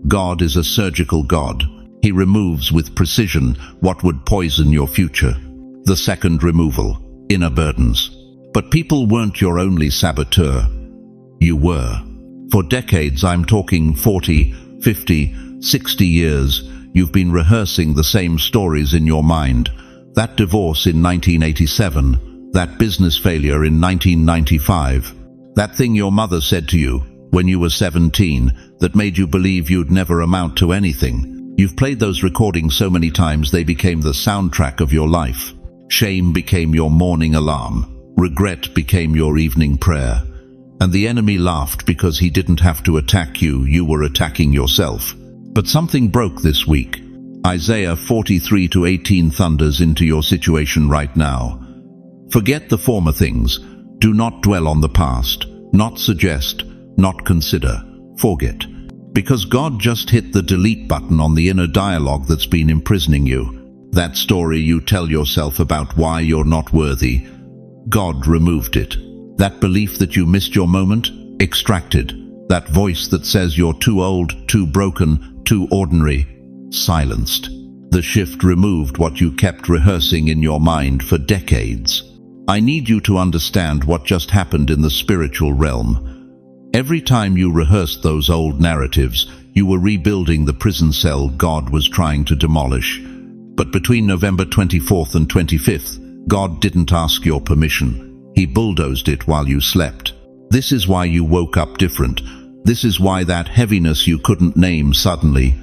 God is a surgical God. He removes with precision what would poison your future. The second removal: inner burdens. But people weren't your only saboteur. You were. For decades, I'm talking 40, 50, 60 years, you've been rehearsing the same stories in your mind. That divorce in 1987, that business failure in 1995, that thing your mother said to you when you were 17 that made you believe you'd never amount to anything. You've played those recordings so many times they became the soundtrack of your life. Shame became your morning alarm. Regret became your evening prayer. And the enemy laughed because he didn't have to attack you, you were attacking yourself. But something broke this week. Isaiah 43:18 thunders into your situation right now. Forget the former things. Do not dwell on the past. Not suggest. Not consider. Forget. Because God just hit the delete button on the inner dialogue that's been imprisoning you. That story you tell yourself about why you're not worthy. God removed it. That belief that you missed your moment, extracted. That voice that says you're too old, too broken, too ordinary, silenced. The shift removed what you kept rehearsing in your mind for decades. I need you to understand what just happened in the spiritual realm. Every time you rehearsed those old narratives, you were rebuilding the prison cell God was trying to demolish. But between November 24th and 25th, God didn't ask your permission. He bulldozed it while you slept. This is why you woke up different. This is why that heaviness you couldn't name suddenly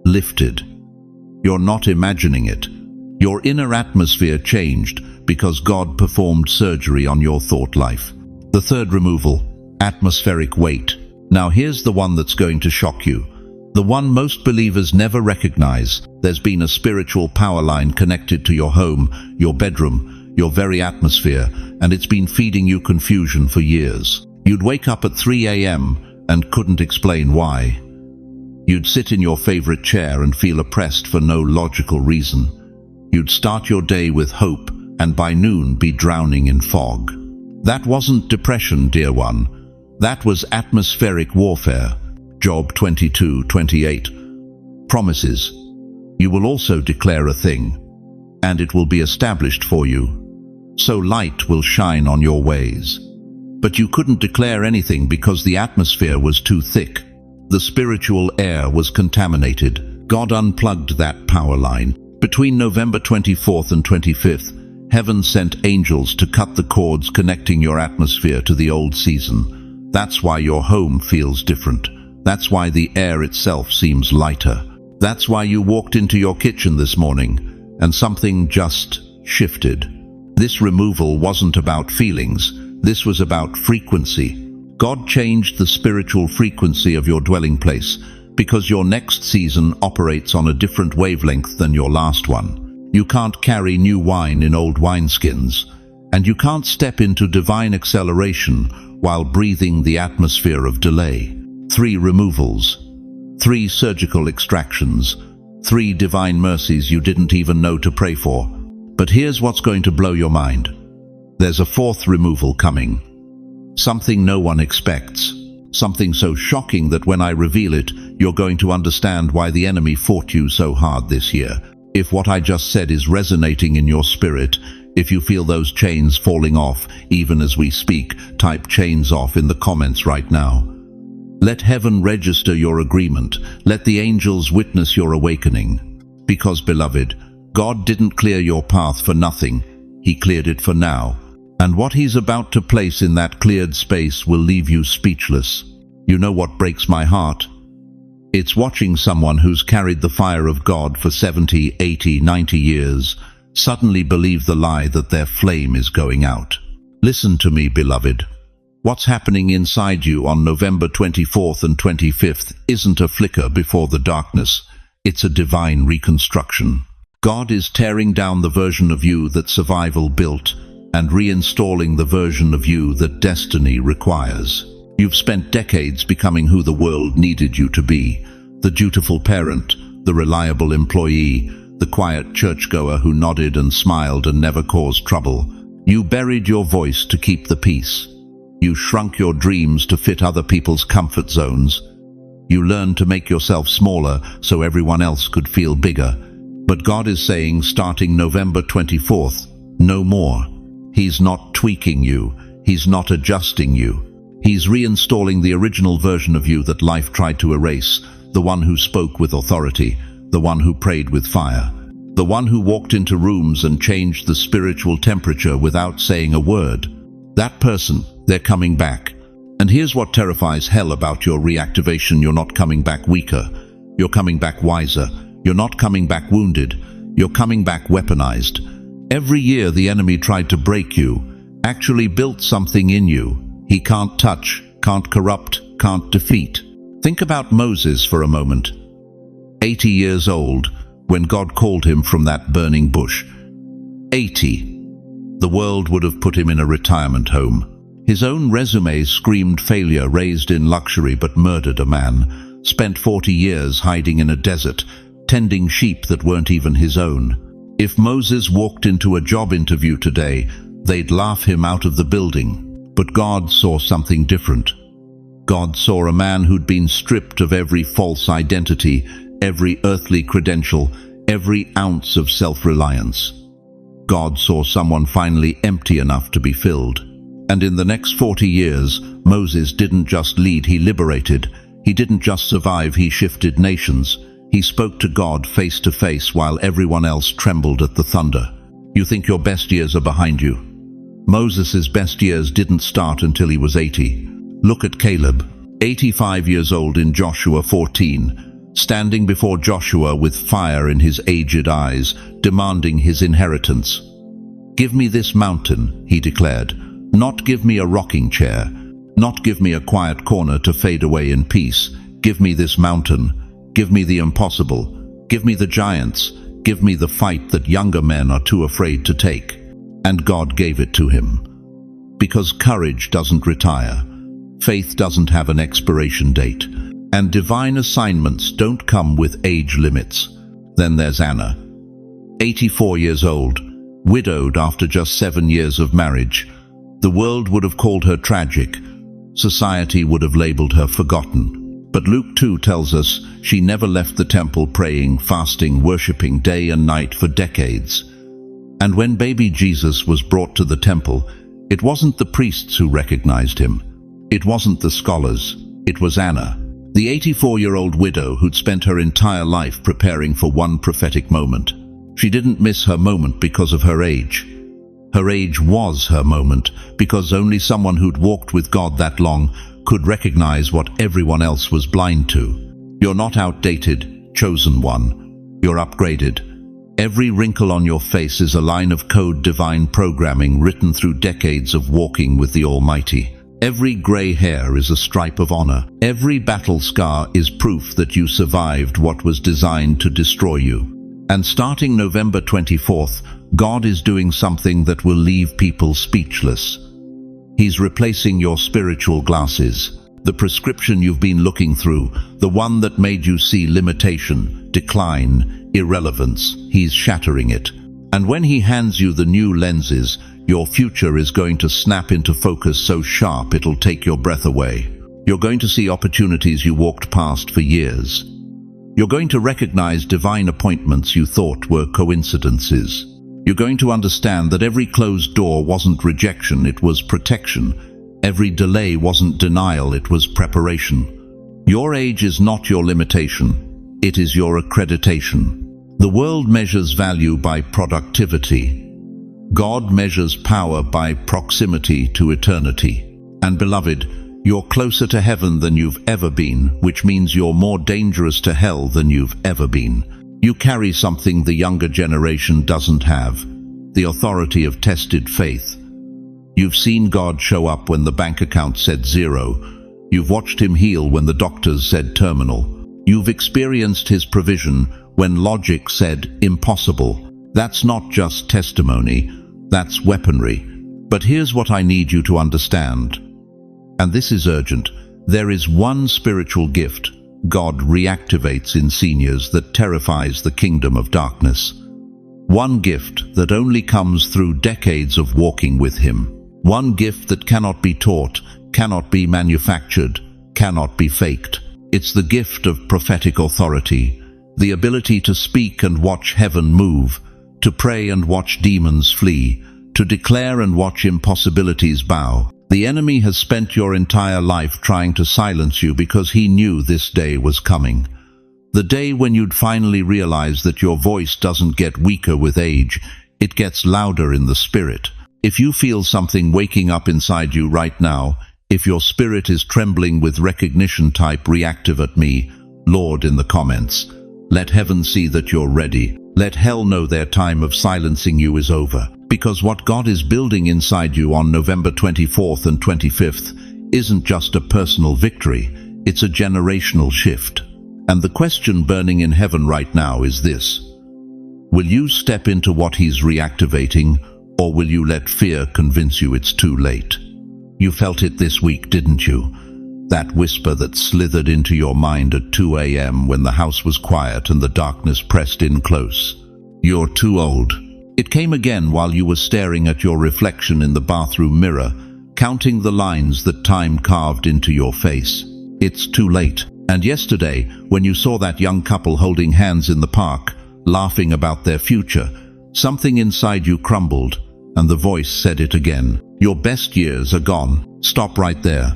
lifted. You're not imagining it. Your inner atmosphere changed because God performed surgery on your thought life. The third removal: atmospheric weight. Now here's the one that's going to shock you. The one most believers never recognize. There's been a spiritual power line connected to your home, your bedroom, your very atmosphere, and it's been feeding you confusion for years. You'd wake up at 3 a.m. and couldn't explain why. You'd sit in your favorite chair and feel oppressed for no logical reason. You'd start your day with hope and by noon be drowning in fog. That wasn't depression, dear one. That was atmospheric warfare. Job 22:28. Promises. You will also declare a thing, and it will be established for you. So light will shine on your ways. But you couldn't declare anything because the atmosphere was too thick. The spiritual air was contaminated. God unplugged that power line. Between November 24th and 25th, heaven sent angels to cut the cords connecting your atmosphere to the old season. That's why your home feels different. That's why the air itself seems lighter. That's why you walked into your kitchen this morning and something just shifted. This removal wasn't about feelings. This was about frequency. God changed the spiritual frequency of your dwelling place because your next season operates on a different wavelength than your last one. You can't carry new wine in old wineskins, and you can't step into divine acceleration while breathing the atmosphere of delay. 3 removals, 3 surgical extractions, 3 divine mercies you didn't even know to pray for. But here's what's going to blow your mind. There's a 4th removal coming. Something no one expects. Something so shocking that when I reveal it, you're going to understand why the enemy fought you so hard this year. If what I just said is resonating in your spirit, if you feel those chains falling off even as we speak, type chains off in the comments right now. Let heaven register your agreement. Let the angels witness your awakening. Because, beloved, God didn't clear your path for nothing. He cleared it for now. And what He's about to place in that cleared space will leave you speechless. You know what breaks my heart? It's watching someone who's carried the fire of God for 70, 80, 90 years suddenly believe the lie that their flame is going out. Listen to me, beloved. What's happening inside you on November 24th and 25th isn't a flicker before the darkness. It's a divine reconstruction. God is tearing down the version of you that survival built and reinstalling the version of you that destiny requires. You've spent decades becoming who the world needed you to be. The dutiful parent, the reliable employee, the quiet churchgoer who nodded and smiled and never caused trouble. You buried your voice to keep the peace. You shrunk your dreams to fit other people's comfort zones. You learned to make yourself smaller so everyone else could feel bigger. But God is saying, starting November 24th, no more. He's not tweaking you. He's not adjusting you. He's reinstalling the original version of you that life tried to erase, the one who spoke with authority, the one who prayed with fire, the one who walked into rooms and changed the spiritual temperature without saying a word. That person, they're coming back. And here's what terrifies hell about your reactivation. You're not coming back weaker. You're coming back wiser. You're not coming back wounded. You're coming back weaponized. Every year the enemy tried to break you, actually built something in you. He can't touch, can't corrupt, can't defeat. Think about Moses for a moment. 80 years old, when God called him from that burning bush. 80. The world would have put him in a retirement home. His own resume screamed failure, raised in luxury but murdered a man. Spent 40 years hiding in a desert, tending sheep that weren't even his own. If Moses walked into a job interview today, they'd laugh him out of the building. But God saw something different. God saw a man who'd been stripped of every false identity, every earthly credential, every ounce of self-reliance. God saw someone finally empty enough to be filled. And in the next 40 years, Moses didn't just lead, he liberated. He didn't just survive, he shifted nations. He spoke to God face to face while everyone else trembled at the thunder. You think your best years are behind you? Moses' best years didn't start until he was 80. Look at Caleb, 85 years old in Joshua 14, standing before Joshua with fire in his aged eyes, demanding his inheritance. "Give me this mountain," he declared. "Not give me a rocking chair. Not give me a quiet corner to fade away in peace. Give me this mountain. Give me the impossible. Give me the giants. Give me the fight that younger men are too afraid to take." And God gave it to him. Because courage doesn't retire. Faith doesn't have an expiration date. And divine assignments don't come with age limits. Then there's Anna, 84 years old, widowed after just 7 years of marriage. The world would have called her tragic. Society would have labeled her forgotten. But Luke 2 tells us she never left the temple praying, fasting, worshipping day and night for decades. And when baby Jesus was brought to the temple, it wasn't the priests who recognized him. It wasn't the scholars. It was Anna, the 84-year-old widow who'd spent her entire life preparing for one prophetic moment. She didn't miss her moment because of her age. Her age was her moment, because only someone who'd walked with God that long could recognize what everyone else was blind to. You're not outdated, chosen one. You're upgraded. Every wrinkle on your face is a line of code, divine programming written through decades of walking with the Almighty. Every gray hair is a stripe of honor. Every battle scar is proof that you survived what was designed to destroy you. And starting November 24th, God is doing something that will leave people speechless. He's replacing your spiritual glasses, the prescription you've been looking through, the one that made you see limitation, decline, irrelevance. He's shattering it. And when he hands you the new lenses, your future is going to snap into focus so sharp it'll take your breath away. You're going to see opportunities you walked past for years. You're going to recognize divine appointments you thought were coincidences. You're going to understand that every closed door wasn't rejection, it was protection. Every delay wasn't denial, it was preparation. Your age is not your limitation, it is your accreditation. The world measures value by productivity. God measures power by proximity to eternity. And beloved, you're closer to heaven than you've ever been, which means you're more dangerous to hell than you've ever been. You carry something the younger generation doesn't have, the authority of tested faith. You've seen God show up when the bank account said zero. You've watched him heal when the doctors said terminal. You've experienced his provision when logic said impossible. That's not just testimony, that's weaponry. But here's what I need you to understand. And this is urgent. There is one spiritual gift God reactivates in seniors that terrifies the kingdom of darkness. One gift that only comes through decades of walking with him. One gift that cannot be taught, cannot be manufactured, cannot be faked. It's the gift of prophetic authority, the ability to speak and watch heaven move, to pray and watch demons flee, to declare and watch impossibilities bow. The enemy has spent your entire life trying to silence you because he knew this day was coming. The day when you'd finally realize that your voice doesn't get weaker with age, it gets louder in the spirit. If you feel something waking up inside you right now, if your spirit is trembling with recognition, type reactive at me, Lord, in the comments. Let heaven see that you're ready. Let hell know their time of silencing you is over. Because what God is building inside you on November 24th and 25th isn't just a personal victory, it's a generational shift. And the question burning in heaven right now is this: will you step into what he's reactivating, or will you let fear convince you it's too late? You felt it this week, didn't you? That whisper that slithered into your mind at 2 a.m. when the house was quiet and the darkness pressed in close. You're too old. It came again while you were staring at your reflection in the bathroom mirror, counting the lines that time carved into your face. It's too late. And yesterday, when you saw that young couple holding hands in the park, laughing about their future, something inside you crumbled, and the voice said it again. Your best years are gone. Stop right there.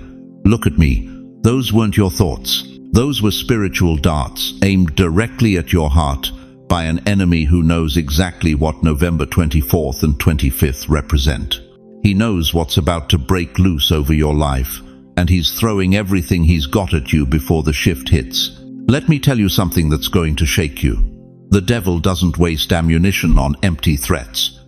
Look at me. Those weren't your thoughts. Those were spiritual darts aimed directly at your heart by an enemy who knows exactly what November 24th and 25th represent. He knows what's about to break loose over your life, and he's throwing everything he's got at you before the shift hits. Let me tell you something that's going to shake you. The devil doesn't waste ammunition on empty threats.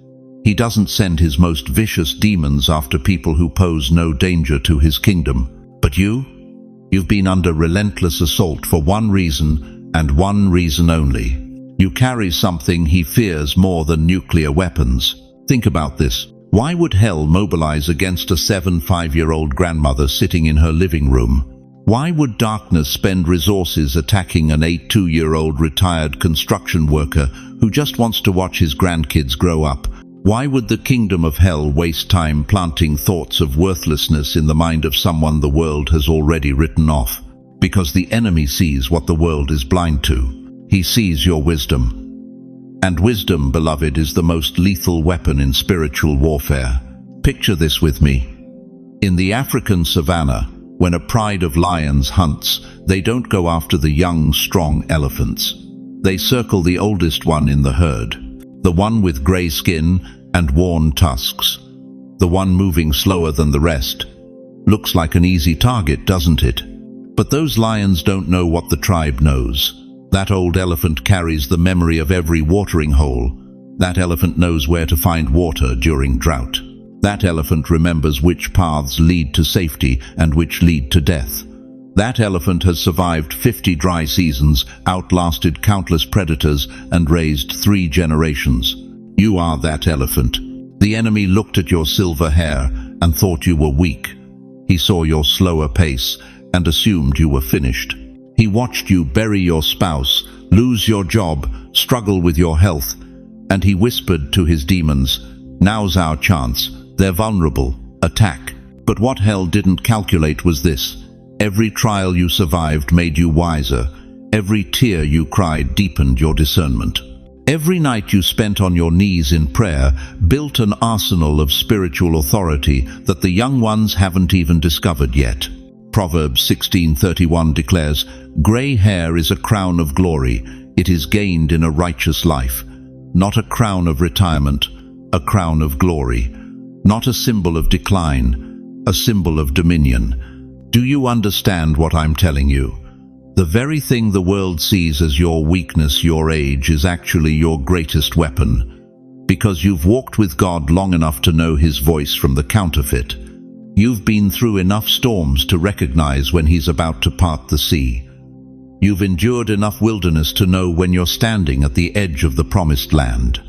He doesn't send his most vicious demons after people who pose no danger to his kingdom. But you've been under relentless assault for one reason, and one reason only. You carry something he fears more than nuclear weapons. Think about this. Why would hell mobilize against a 75-year-old grandmother sitting in her living room? Why would darkness spend resources attacking an 82-year-old retired construction worker who just wants to watch his grandkids grow up? Why would the kingdom of hell waste time planting thoughts of worthlessness in the mind of someone the world has already written off? Because the enemy sees what the world is blind to. He sees your wisdom. And wisdom, beloved, is the most lethal weapon in spiritual warfare. Picture this with me. In the African savannah, when a pride of lions hunts, they don't go after the young, strong elephants. They circle the oldest one in the herd, the one with grey skin and worn tusks, the one moving slower than the rest. Looks like an easy target, doesn't it? But those lions don't know what the tribe knows. That old elephant carries the memory of every watering hole. That elephant knows where to find water during drought. That elephant remembers which paths lead to safety and which lead to death. That elephant has survived 50 dry seasons, outlasted countless predators, and raised 3 generations. You are that elephant. The enemy looked at your silver hair and thought you were weak. He saw your slower pace and assumed you were finished. He watched you bury your spouse, lose your job, struggle with your health, and he whispered to his demons, "Now's our chance. They're vulnerable. Attack." But what hell didn't calculate was this. Every trial you survived made you wiser. Every tear you cried deepened your discernment. Every night you spent on your knees in prayer built an arsenal of spiritual authority that the young ones haven't even discovered yet. Proverbs 16:31 declares, "Grey hair is a crown of glory. It is gained in a righteous life. Not a crown of retirement, a crown of glory. Not a symbol of decline, a symbol of dominion." Do you understand what I'm telling you? The very thing the world sees as your weakness, your age, is actually your greatest weapon. Because you've walked with God long enough to know His voice from the counterfeit. You've been through enough storms to recognize when He's about to part the sea. You've endured enough wilderness to know when you're standing at the edge of the promised land.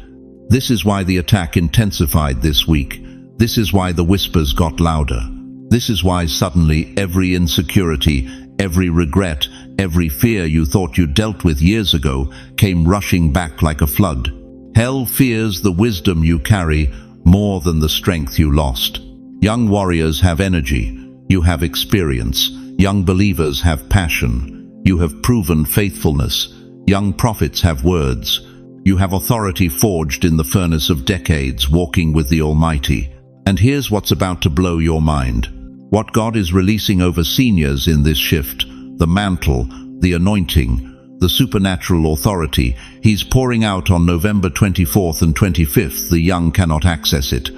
This is why the attack intensified this week. This is why the whispers got louder. This is why suddenly every insecurity, every regret, every fear you thought you dealt with years ago came rushing back like a flood. Hell fears the wisdom you carry more than the strength you lost. Young warriors have energy. You have experience. Young believers have passion. You have proven faithfulness. Young prophets have words. You have authority forged in the furnace of decades, walking with the Almighty. And here's what's about to blow your mind. What God is releasing over seniors in this shift, the mantle, the anointing, the supernatural authority, He's pouring out on November 24th and 25th. The young cannot access it.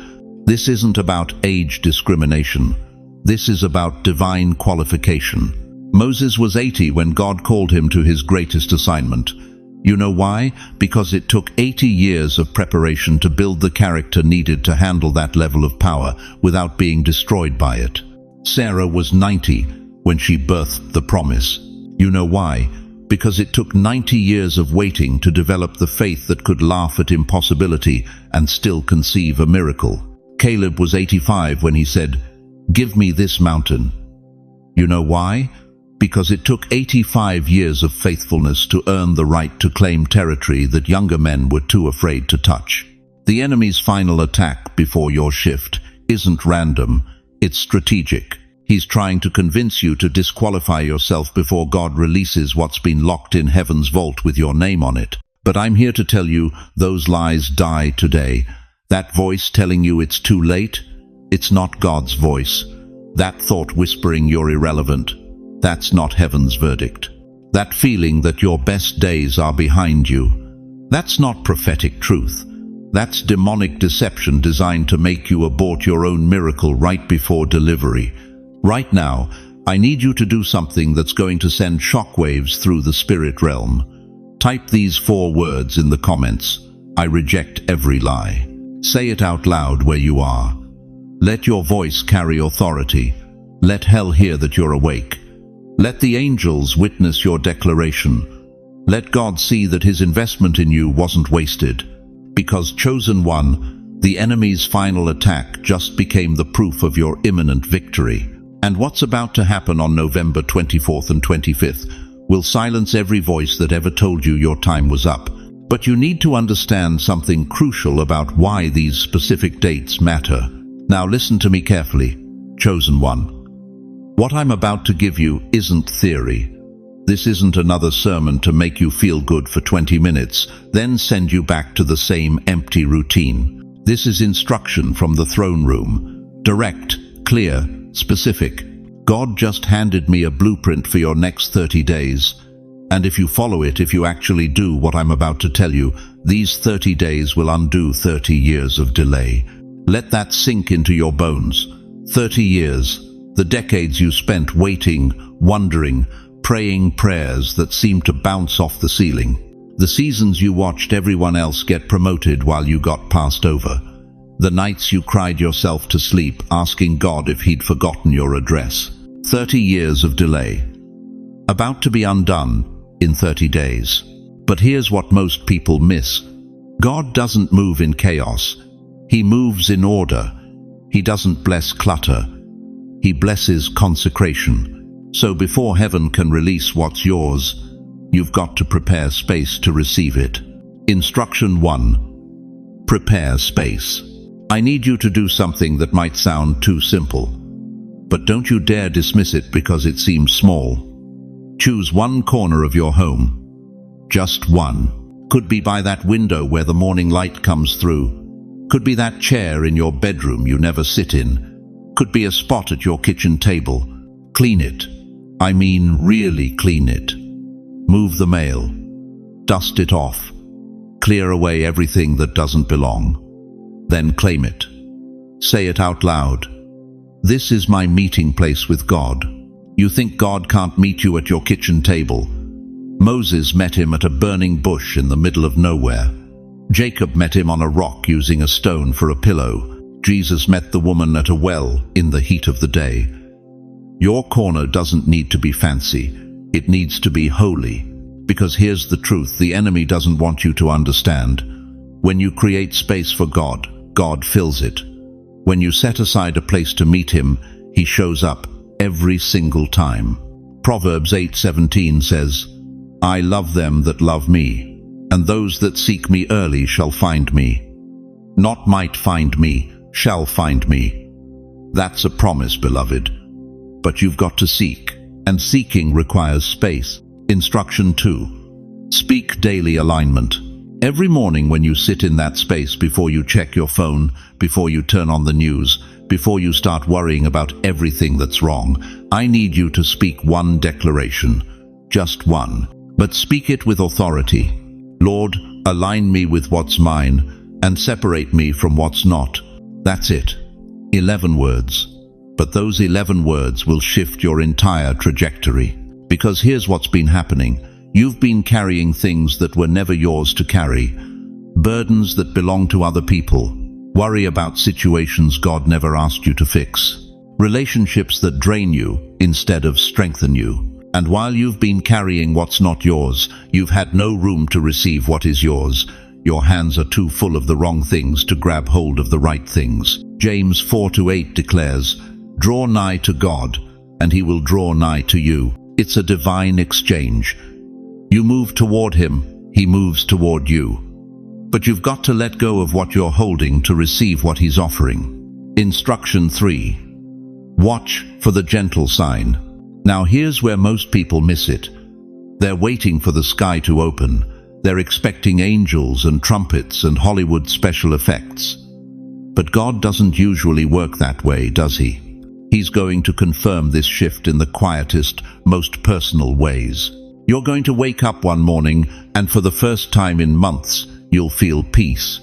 This isn't about age discrimination. This is about divine qualification. Moses was 80 when God called him to his greatest assignment. You know why? Because it took 80 years of preparation to build the character needed to handle that level of power without being destroyed by it. Sarah was 90 when she birthed the promise. You know why? Because it took 90 years of waiting to develop the faith that could laugh at impossibility and still conceive a miracle. Caleb was 85 when he said, "Give me this mountain." You know why? Because it took 85 years of faithfulness to earn the right to claim territory that younger men were too afraid to touch. The enemy's final attack before your shift isn't random. It's strategic. He's trying to convince you to disqualify yourself before God releases what's been locked in heaven's vault with your name on it. But I'm here to tell you, those lies die today. That voice telling you it's too late, it's not God's voice. That thought whispering you're irrelevant, that's not heaven's verdict. That feeling that your best days are behind you, that's not prophetic truth. That's demonic deception designed to make you abort your own miracle right before delivery. Right now, I need you to do something that's going to send shockwaves through the spirit realm. Type these 4 words in the comments. I reject every lie. Say it out loud where you are. Let your voice carry authority. Let hell hear that you're awake. Let the angels witness your declaration. Let God see that His investment in you wasn't wasted. Because chosen one, the enemy's final attack just became the proof of your imminent victory. And what's about to happen on November 24th and 25th will silence every voice that ever told you your time was up. But you need to understand something crucial about why these specific dates matter. Now listen to me carefully, chosen one. What I'm about to give you isn't theory. This isn't another sermon to make you feel good for 20 minutes, then send you back to the same empty routine. This is instruction from the throne room. Direct, clear, specific. God just handed me a blueprint for your next 30 days. And if you follow it, if you actually do what I'm about to tell you, these 30 days will undo 30 years of delay. Let that sink into your bones. 30 years, the decades you spent waiting, wondering, praying prayers that seemed to bounce off the ceiling. The seasons you watched everyone else get promoted while you got passed over. The nights you cried yourself to sleep, asking God if he'd forgotten your address. 30 years of delay. About to be undone in 30 days. But here's what most people miss. God doesn't move in chaos. He moves in order. He doesn't bless clutter. He blesses consecration. So before heaven can release what's yours, you've got to prepare space to receive it. Instruction 1. Prepare space. I need you to do something that might sound too simple, but don't you dare dismiss it because it seems small. Choose one corner of your home. Just one. Could be by that window where the morning light comes through. Could be that chair in your bedroom you never sit in. Could be a spot at your kitchen table. Clean it. I mean, really clean it. Move the mail. Dust it off. Clear away everything that doesn't belong. Then claim it. Say it out loud. This is my meeting place with God. You think God can't meet you at your kitchen table? Moses met him at a burning bush in the middle of nowhere. Jacob met him on a rock using a stone for a pillow. Jesus met the woman at a well in the heat of the day. Your corner doesn't need to be fancy. It needs to be holy. Because here's the truth the enemy doesn't want you to understand. When you create space for God, God fills it. When you set aside a place to meet him, he shows up every single time. Proverbs 8:17 says, I love them that love me, and those that seek me early shall find me. Not might find me, shall find me. That's a promise, beloved. But you've got to seek, and seeking requires space. Instruction 2. Speak daily alignment. Every morning when you sit in that space before you check your phone, before you turn on the news, before you start worrying about everything that's wrong, I need you to speak one declaration. Just one. But speak it with authority. Lord, align me with what's mine, and separate me from what's not. That's it. 11 words. But those 11 words will shift your entire trajectory. Because here's what's been happening. You've been carrying things that were never yours to carry. Burdens that belong to other people. Worry about situations God never asked you to fix. Relationships that drain you instead of strengthen you. And while you've been carrying what's not yours, you've had no room to receive what is yours. Your hands are too full of the wrong things to grab hold of the right things. James 4:8 declares, Draw nigh to God, and he will draw nigh to you. It's a divine exchange. You move toward him, he moves toward you. But you've got to let go of what you're holding to receive what he's offering. Instruction 3. Watch for the gentle sign. Now here's where most people miss it. They're waiting for the sky to open. They're expecting angels and trumpets and Hollywood special effects. But God doesn't usually work that way, does he? He's going to confirm this shift in the quietest, most personal ways. You're going to wake up one morning, and for the first time in months, you'll feel peace.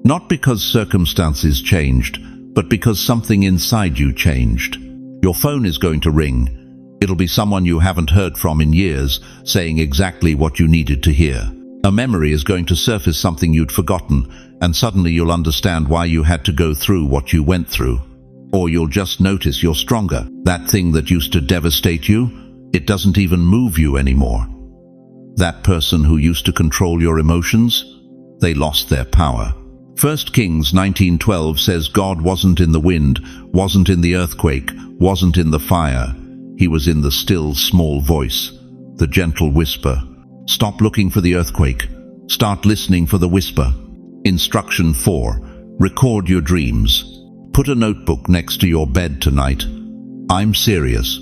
Not because circumstances changed, but because something inside you changed. Your phone is going to ring. It'll be someone you haven't heard from in years, saying exactly what you needed to hear. A memory is going to surface something you'd forgotten, and suddenly you'll understand why you had to go through what you went through. Or you'll just notice you're stronger. That thing that used to devastate you, it doesn't even move you anymore. That person who used to control your emotions, they lost their power. 1 Kings 19:12 says God wasn't in the wind, wasn't in the earthquake, wasn't in the fire. He was in the still, small voice, the gentle whisper. Stop looking for the earthquake. Start listening for the whisper. Instruction 4. Record your dreams. Put a notebook next to your bed tonight. I'm serious.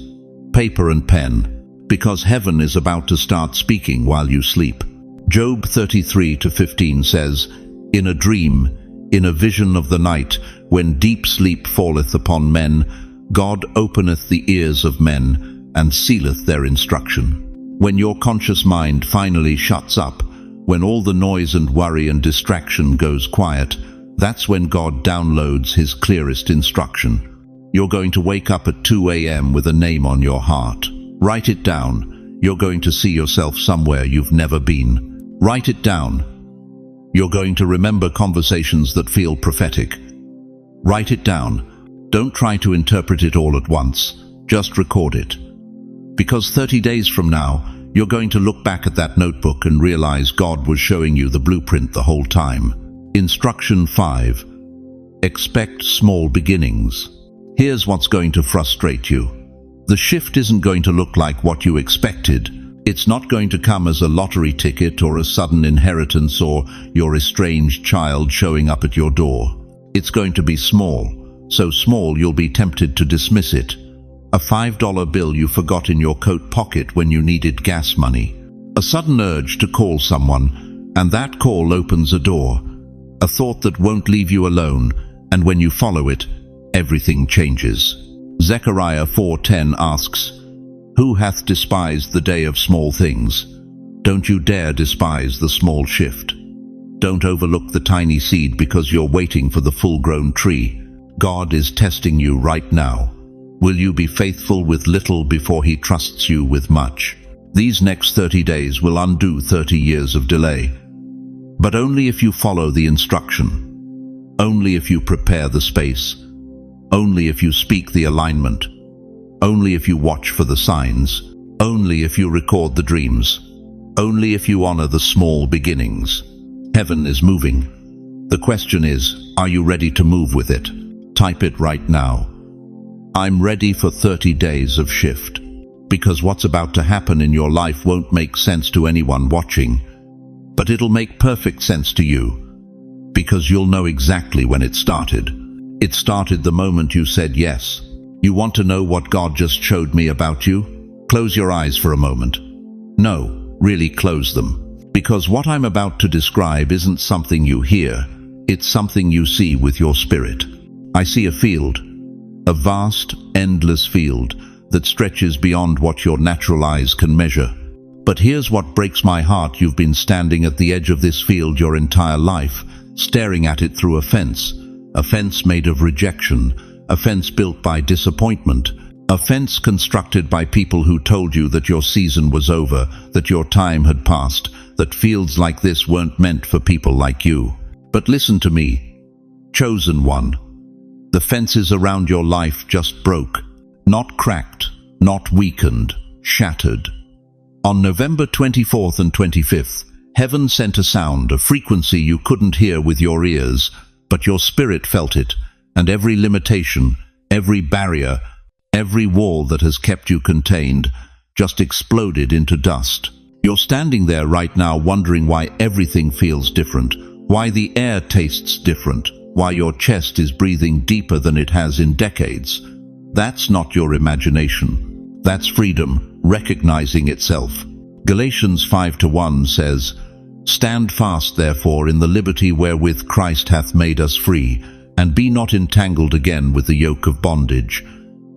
Paper and pen. Because heaven is about to start speaking while you sleep. Job 33:15 says, In a dream, in a vision of the night, when deep sleep falleth upon men, God openeth the ears of men, and sealeth their instruction. When your conscious mind finally shuts up, when all the noise and worry and distraction goes quiet, that's when God downloads his clearest instruction. You're going to wake up at 2 a.m. with a name on your heart. Write it down. You're going to see yourself somewhere you've never been. Write it down. You're going to remember conversations that feel prophetic. Write it down. Don't try to interpret it all at once. Just record it. Because 30 days from now, you're going to look back at that notebook and realize God was showing you the blueprint the whole time. Instruction 5. Expect small beginnings. Here's what's going to frustrate you. The shift isn't going to look like what you expected. It's not going to come as a lottery ticket or a sudden inheritance or your estranged child showing up at your door. It's going to be small, so small you'll be tempted to dismiss it. A $5 bill you forgot in your coat pocket when you needed gas money. A sudden urge to call someone, and that call opens a door. A thought that won't leave you alone, and when you follow it, everything changes. Zechariah 4:10 asks, Who hath despised the day of small things? Don't you dare despise the small shift. Don't overlook the tiny seed because you're waiting for the full-grown tree. God is testing you right now. Will you be faithful with little before he trusts you with much? These next 30 days will undo 30 years of delay. But only if you follow the instruction. Only if you prepare the space. Only if you speak the alignment. Only if you watch for the signs. Only if you record the dreams. Only if you honor the small beginnings. Heaven is moving. The question is, are you ready to move with it? Type it right now. I'm ready for 30 days of shift. Because what's about to happen in your life won't make sense to anyone watching. But it'll make perfect sense to you. Because you'll know exactly when it started. It started the moment you said yes. You want to know what God just showed me about you? Close your eyes for a moment. No, really close them. Because what I'm about to describe isn't something you hear. It's something you see with your spirit. I see a field. A vast, endless field that stretches beyond what your natural eyes can measure. But here's what breaks my heart. You've been standing at the edge of this field your entire life, staring at it through a fence made of rejection, a fence built by disappointment, a fence constructed by people who told you that your season was over, that your time had passed, that fields like this weren't meant for people like you. But listen to me, chosen one. The fences around your life just broke, not cracked, not weakened, shattered. On November 24th and 25th, heaven sent a sound, a frequency you couldn't hear with your ears, but your spirit felt it, and every limitation, every barrier, every wall that has kept you contained, just exploded into dust. You're standing there right now wondering why everything feels different, why the air tastes different, why your chest is breathing deeper than it has in decades. That's not your imagination. That's freedom, recognizing itself. Galatians 5:1 says, Stand fast, therefore, in the liberty wherewith Christ hath made us free, and be not entangled again with the yoke of bondage.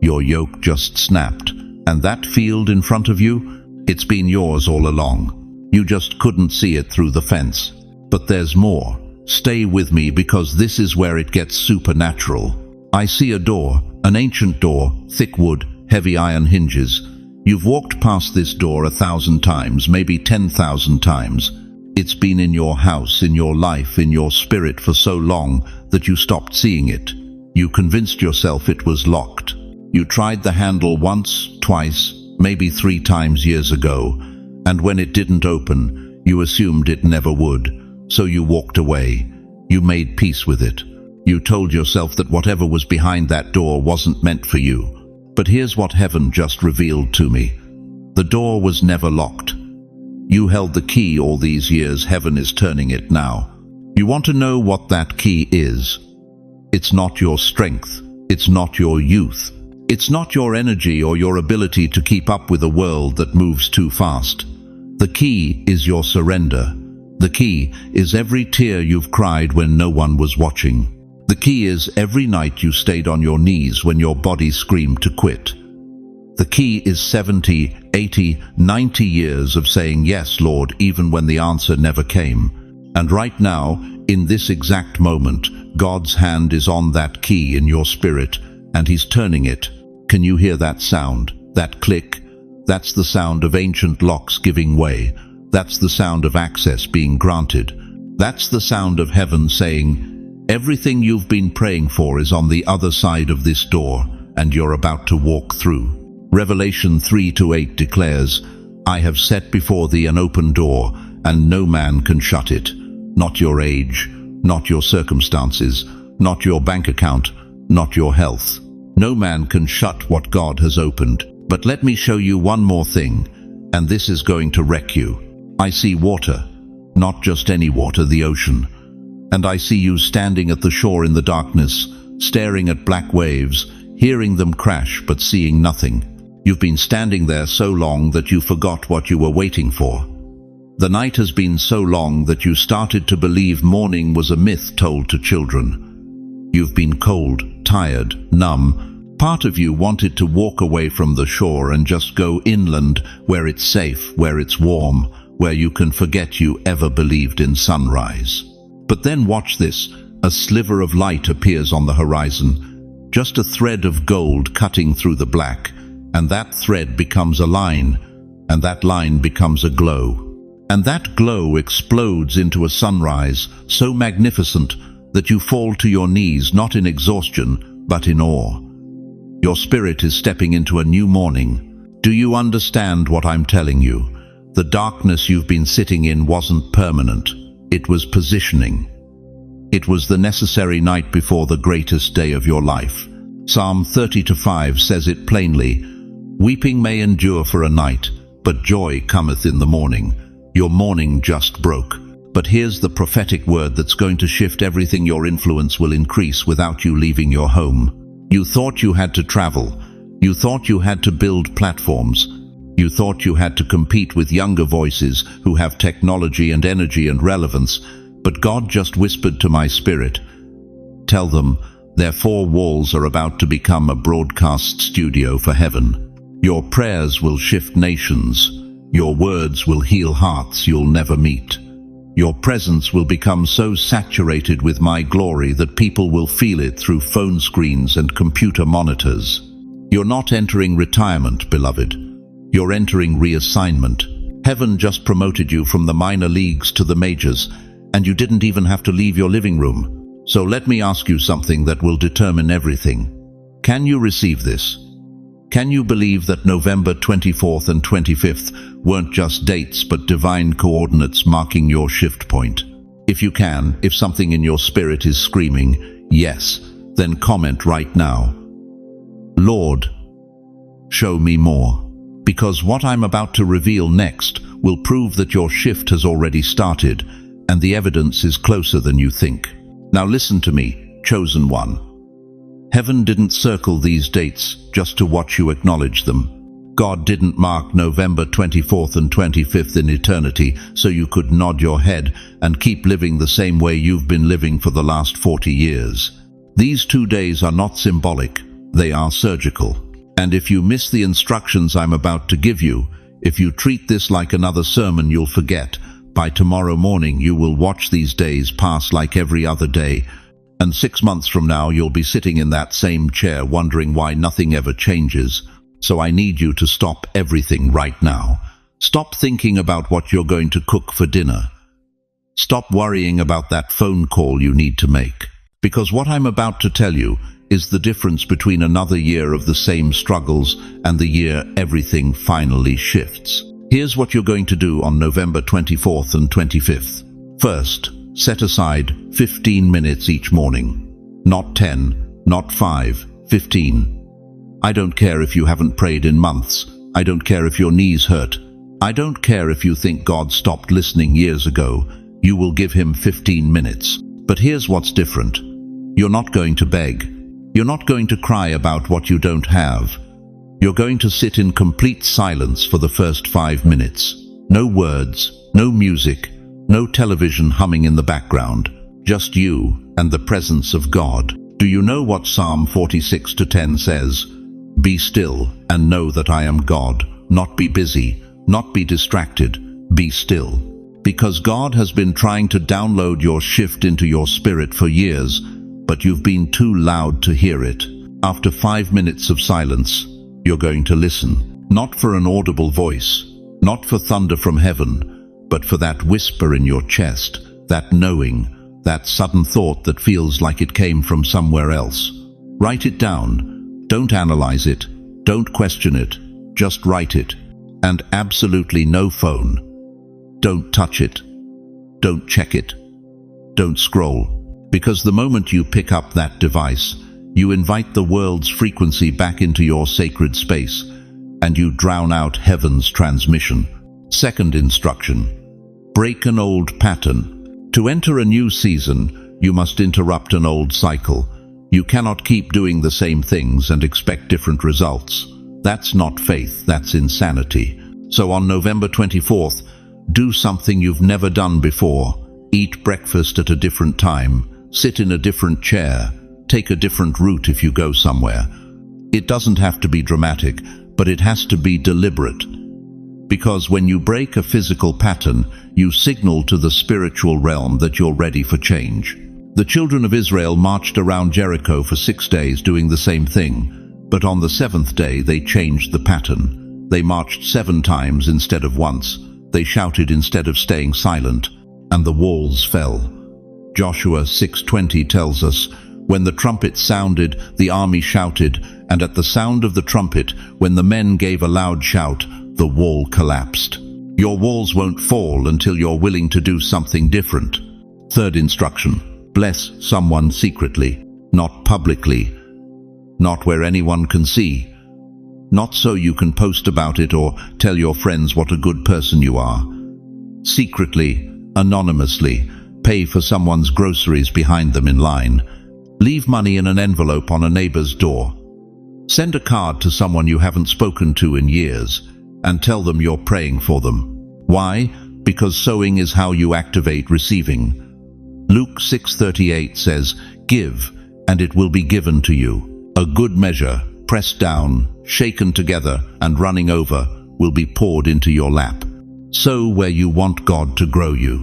Your yoke just snapped, and that field in front of you, it's been yours all along. You just couldn't see it through the fence. But there's more. Stay with me because this is where it gets supernatural. I see a door, an ancient door, thick wood, heavy iron hinges. You've walked past this door 1,000 times, maybe 10,000 times. It's been in your house, in your life, in your spirit for so long that you stopped seeing it. You convinced yourself it was locked. You tried the handle once, twice, maybe 3 times years ago, and when it didn't open, you assumed it never would. So you walked away. You made peace with it. You told yourself that whatever was behind that door wasn't meant for you. But here's what heaven just revealed to me. The door was never locked. You held the key all these years. Heaven is turning it now. You want to know what that key is? It's not your strength. It's not your youth. It's not your energy or your ability to keep up with a world that moves too fast. The key is your surrender. The key is every tear you've cried when no one was watching. The key is every night you stayed on your knees when your body screamed to quit. The key is 70, 80, 90 years of saying, "Yes, Lord," even when the answer never came. And right now, in this exact moment, God's hand is on that key in your spirit, and He's turning it. Can you hear that sound? That click? That's the sound of ancient locks giving way. That's the sound of access being granted. That's the sound of heaven saying, "Everything you've been praying for is on the other side of this door, and you're about to walk through." Revelation 3:8 declares, "I have set before thee an open door, and no man can shut it." Not your age, not your circumstances, not your bank account, not your health. No man can shut what God has opened. But let me show you one more thing, and this is going to wreck you. I see water, not just any water, the ocean. And I see you standing at the shore in the darkness, staring at black waves, hearing them crash but seeing nothing. You've been standing there so long that you forgot what you were waiting for. The night has been so long that you started to believe morning was a myth told to children. You've been cold, tired, numb. Part of you wanted to walk away from the shore and just go inland, where it's safe, where it's warm, where you can forget you ever believed in sunrise. But then watch this. A sliver of light appears on the horizon, just a thread of gold cutting through the black, and that thread becomes a line, and that line becomes a glow. And that glow explodes into a sunrise so magnificent that you fall to your knees, not in exhaustion, but in awe. Your spirit is stepping into a new morning. Do you understand what I'm telling you? The darkness you've been sitting in wasn't permanent. It was positioning. It was the necessary night before the greatest day of your life. Psalm 30:5 says it plainly, "Weeping may endure for a night, but joy cometh in the morning." Your morning just broke. But here's the prophetic word that's going to shift everything. Your influence will increase without you leaving your home. You thought you had to travel. You thought you had to build platforms. You thought you had to compete with younger voices who have technology and energy and relevance. But God just whispered to my spirit, "Tell them their four walls are about to become a broadcast studio for heaven. Your prayers will shift nations. Your words will heal hearts you'll never meet. Your presence will become so saturated with my glory that people will feel it through phone screens and computer monitors." You're not entering retirement, beloved. You're entering reassignment. Heaven just promoted you from the minor leagues to the majors, and you didn't even have to leave your living room. So let me ask you something that will determine everything. Can you receive this? Can you believe that November 24th and 25th weren't just dates but divine coordinates marking your shift point? If you can, if something in your spirit is screaming, "Yes," then comment right now, "Lord, show me more." Because what I'm about to reveal next will prove that your shift has already started, and the evidence is closer than you think. Now listen to me, chosen one. Heaven didn't circle these dates just to watch you acknowledge them. God didn't mark November 24th and 25th in eternity so you could nod your head and keep living the same way you've been living for the last 40 years. These 2 days are not symbolic, they are surgical. And if you miss the instructions I'm about to give you, if you treat this like another sermon you'll forget, by tomorrow morning you will watch these days pass like every other day. And 6 months from now, you'll be sitting in that same chair wondering why nothing ever changes. So I need you to stop everything right now. Stop thinking about what you're going to cook for dinner. Stop worrying about that phone call you need to make. Because what I'm about to tell you is the difference between another year of the same struggles and the year everything finally shifts. Here's what you're going to do on November 24th and 25th. First, Set aside 15 minutes each morning. Not 10, not 5, 15. I don't care if you haven't prayed in months. I don't care if your knees hurt. I don't care if you think God stopped listening years ago. You will give him 15 minutes. But here's what's different. You're not going to beg. You're not going to cry about what you don't have. You're going to sit in complete silence for the first 5 minutes. No words, no music, no television humming in the background. Just you and the presence of God. Do you know what Psalm 46:10 says? Be still and know that I am God. Not be busy, not be distracted. Be still. Because God has been trying to download your shift into your spirit for years, but you've been too loud to hear it. After 5 minutes of silence, you're going to listen. Not for an audible voice, not for thunder from heaven, but for that whisper in your chest, that knowing, that sudden thought that feels like it came from somewhere else. Write it down. Don't analyze it. Don't question it. Just write it. And absolutely no phone. Don't touch it. Don't check it. Don't scroll. Because the moment you pick up that device, you invite the world's frequency back into your sacred space, and you drown out heaven's transmission. Second instruction: break an old pattern. To enter a new season, you must interrupt an old cycle. You cannot keep doing the same things and expect different results. That's not faith, that's insanity. So on November 24th, do something you've never done before. Eat breakfast at a different time. Sit in a different chair. Take a different route if you go somewhere. It doesn't have to be dramatic, but it has to be deliberate. Because when you break a physical pattern, you signal to the spiritual realm that you're ready for change. The children of Israel marched around Jericho for 6 days doing the same thing, but on the 7th day they changed the pattern. They marched 7 times instead of once. They shouted instead of staying silent, and the walls fell. Joshua 6:20 tells us, when the trumpet sounded, the army shouted, and at the sound of the trumpet, when the men gave a loud shout, the wall collapsed. Your walls won't fall until you're willing to do something different. Third instruction: bless someone secretly, not publicly, not where anyone can see, not so you can post about it or tell your friends what a good person you are. Secretly, anonymously, pay for someone's groceries behind them in line. Leave money in an envelope on a neighbor's door. Send a card to someone you haven't spoken to in years and tell them you're praying for them. Why? Because sowing is how you activate receiving. Luke 6:38 says, give, and it will be given to you. A good measure, pressed down, shaken together, and running over, will be poured into your lap. Sow where you want God to grow you.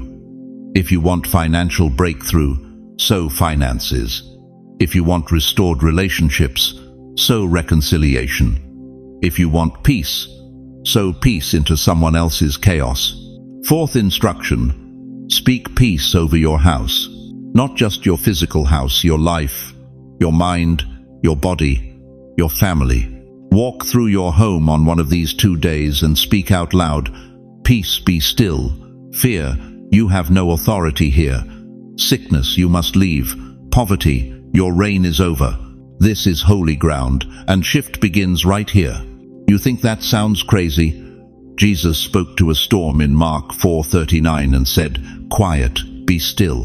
If you want financial breakthrough, sow finances. If you want restored relationships, sow reconciliation. If you want peace, sow peace into someone else's chaos. Fourth instruction: speak peace over your house. Not just your physical house, your life, your mind, your body, your family. Walk through your home on one of these 2 days and speak out loud, peace, be still. Fear, you have no authority here. Sickness, you must leave. Poverty, your reign is over. This is holy ground, and shift begins right here. You think that sounds crazy? Jesus spoke to a storm in Mark 4:39 and said, quiet, be still.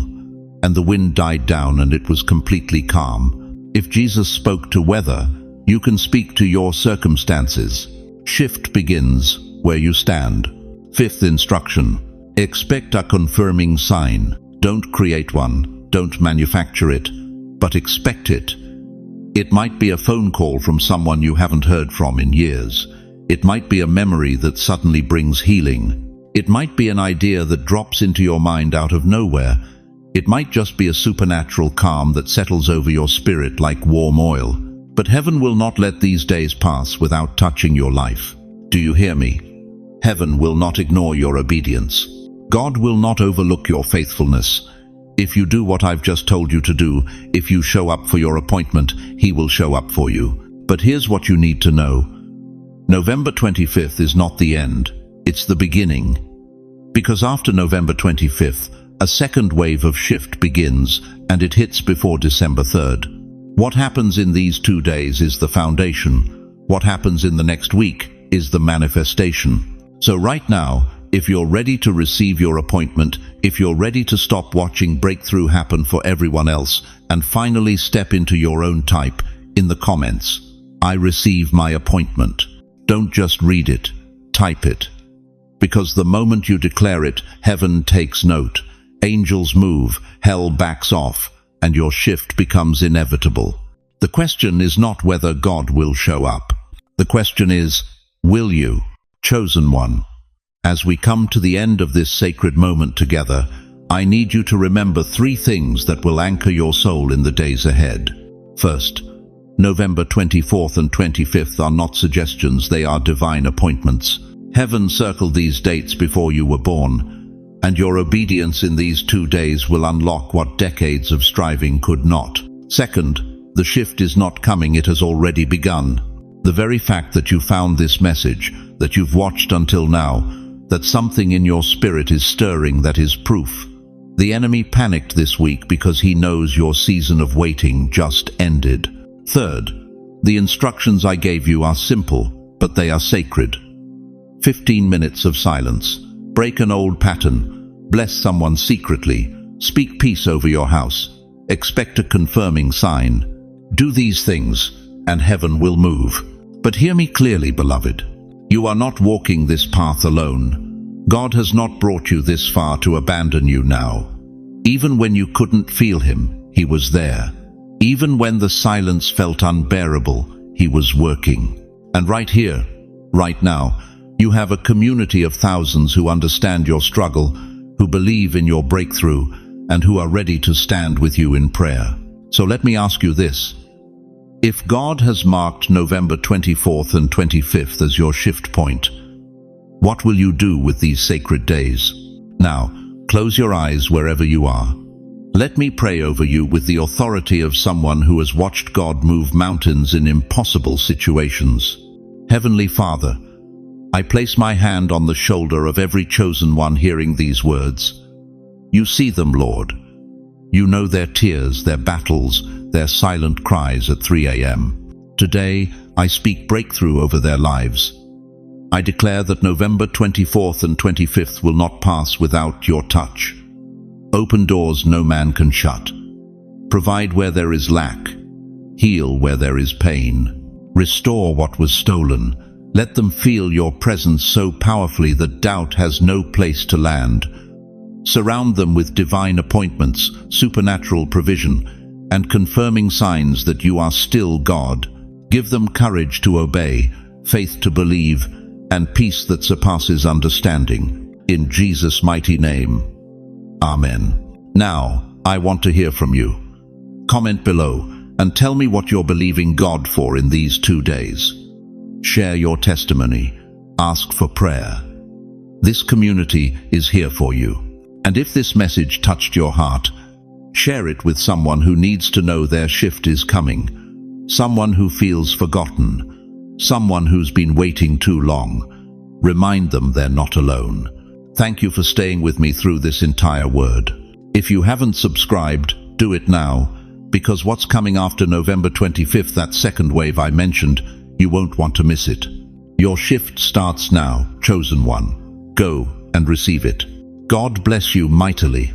And the wind died down and it was completely calm. If Jesus spoke to weather, you can speak to your circumstances. Shift begins where you stand. Fifth instruction: expect a confirming sign. Don't create one, don't manufacture it, but expect it. It might be a phone call from someone you haven't heard from in years. It might be a memory that suddenly brings healing. It might be an idea that drops into your mind out of nowhere. It might just be a supernatural calm that settles over your spirit like warm oil. But heaven will not let these days pass without touching your life. Do you hear me? Heaven will not ignore your obedience. God will not overlook your faithfulness. If you do what I've just told you to do, if you show up for your appointment, He will show up for you. But here's what you need to know. November 25th is not the end. It's the beginning. Because after November 25th, A second wave of shift begins, and it hits before December 3rd. What happens in these 2 days is the foundation. What happens in the next week is the manifestation. So right now, if you're ready to receive your appointment, if you're ready to stop watching breakthrough happen for everyone else and finally step into your own type, in the comments, "I receive my appointment." Don't just read it, type it. Because the moment you declare it, heaven takes note. Angels move, hell backs off, and your shift becomes inevitable. The question is not whether God will show up. The question is, will you, chosen one? As we come to the end of this sacred moment together, I need you to remember 3 things that will anchor your soul in the days ahead. First, November 24th and 25th are not suggestions, they are divine appointments. Heaven circled these dates before you were born, and your obedience in these 2 days will unlock what decades of striving could not. Second, the shift is not coming, it has already begun. The very fact that you found this message, that you've watched until now, that something in your spirit is stirring, that is proof. The enemy panicked this week because he knows your season of waiting just ended. Third, the instructions I gave you are simple, but they are sacred. 15 minutes of silence. Break an old pattern. Bless someone secretly. Speak peace over your house. Expect a confirming sign. Do these things, and heaven will move. But hear me clearly, beloved. You are not walking this path alone. God has not brought you this far to abandon you now. Even when you couldn't feel him, he was there. Even when the silence felt unbearable, he was working. And right here, right now, you have a community of thousands who understand your struggle, who believe in your breakthrough, and who are ready to stand with you in prayer. So let me ask you this. If God has marked November 24th and 25th as your shift point, what will you do with these sacred days? Now, close your eyes wherever you are. Let me pray over you with the authority of someone who has watched God move mountains in impossible situations. Heavenly Father, I place my hand on the shoulder of every chosen one hearing these words. You see them, Lord. You know their tears, their battles, their silent cries at 3 a.m. Today, I speak breakthrough over their lives. I declare that November 24th and 25th will not pass without your touch. Open doors no man can shut. Provide where there is lack. Heal where there is pain. Restore what was stolen. Let them feel your presence so powerfully that doubt has no place to land. Surround them with divine appointments, supernatural provision, and confirming signs that you are still God. Give them courage to obey, faith to believe, and peace that surpasses understanding. In Jesus' mighty name. Amen. Now, I want to hear from you. Comment below and tell me what you're believing God for in these 2 days. Share your testimony. Ask for prayer. This community is here for you. And if this message touched your heart, share it with someone who needs to know their shift is coming. Someone who feels forgotten. Someone who's been waiting too long. Remind them they're not alone. Thank you for staying with me through this entire word. If you haven't subscribed, do it now, because what's coming after November 25th, that second wave I mentioned, you won't want to miss it. Your shift starts now, chosen one. Go and receive it. God bless you mightily.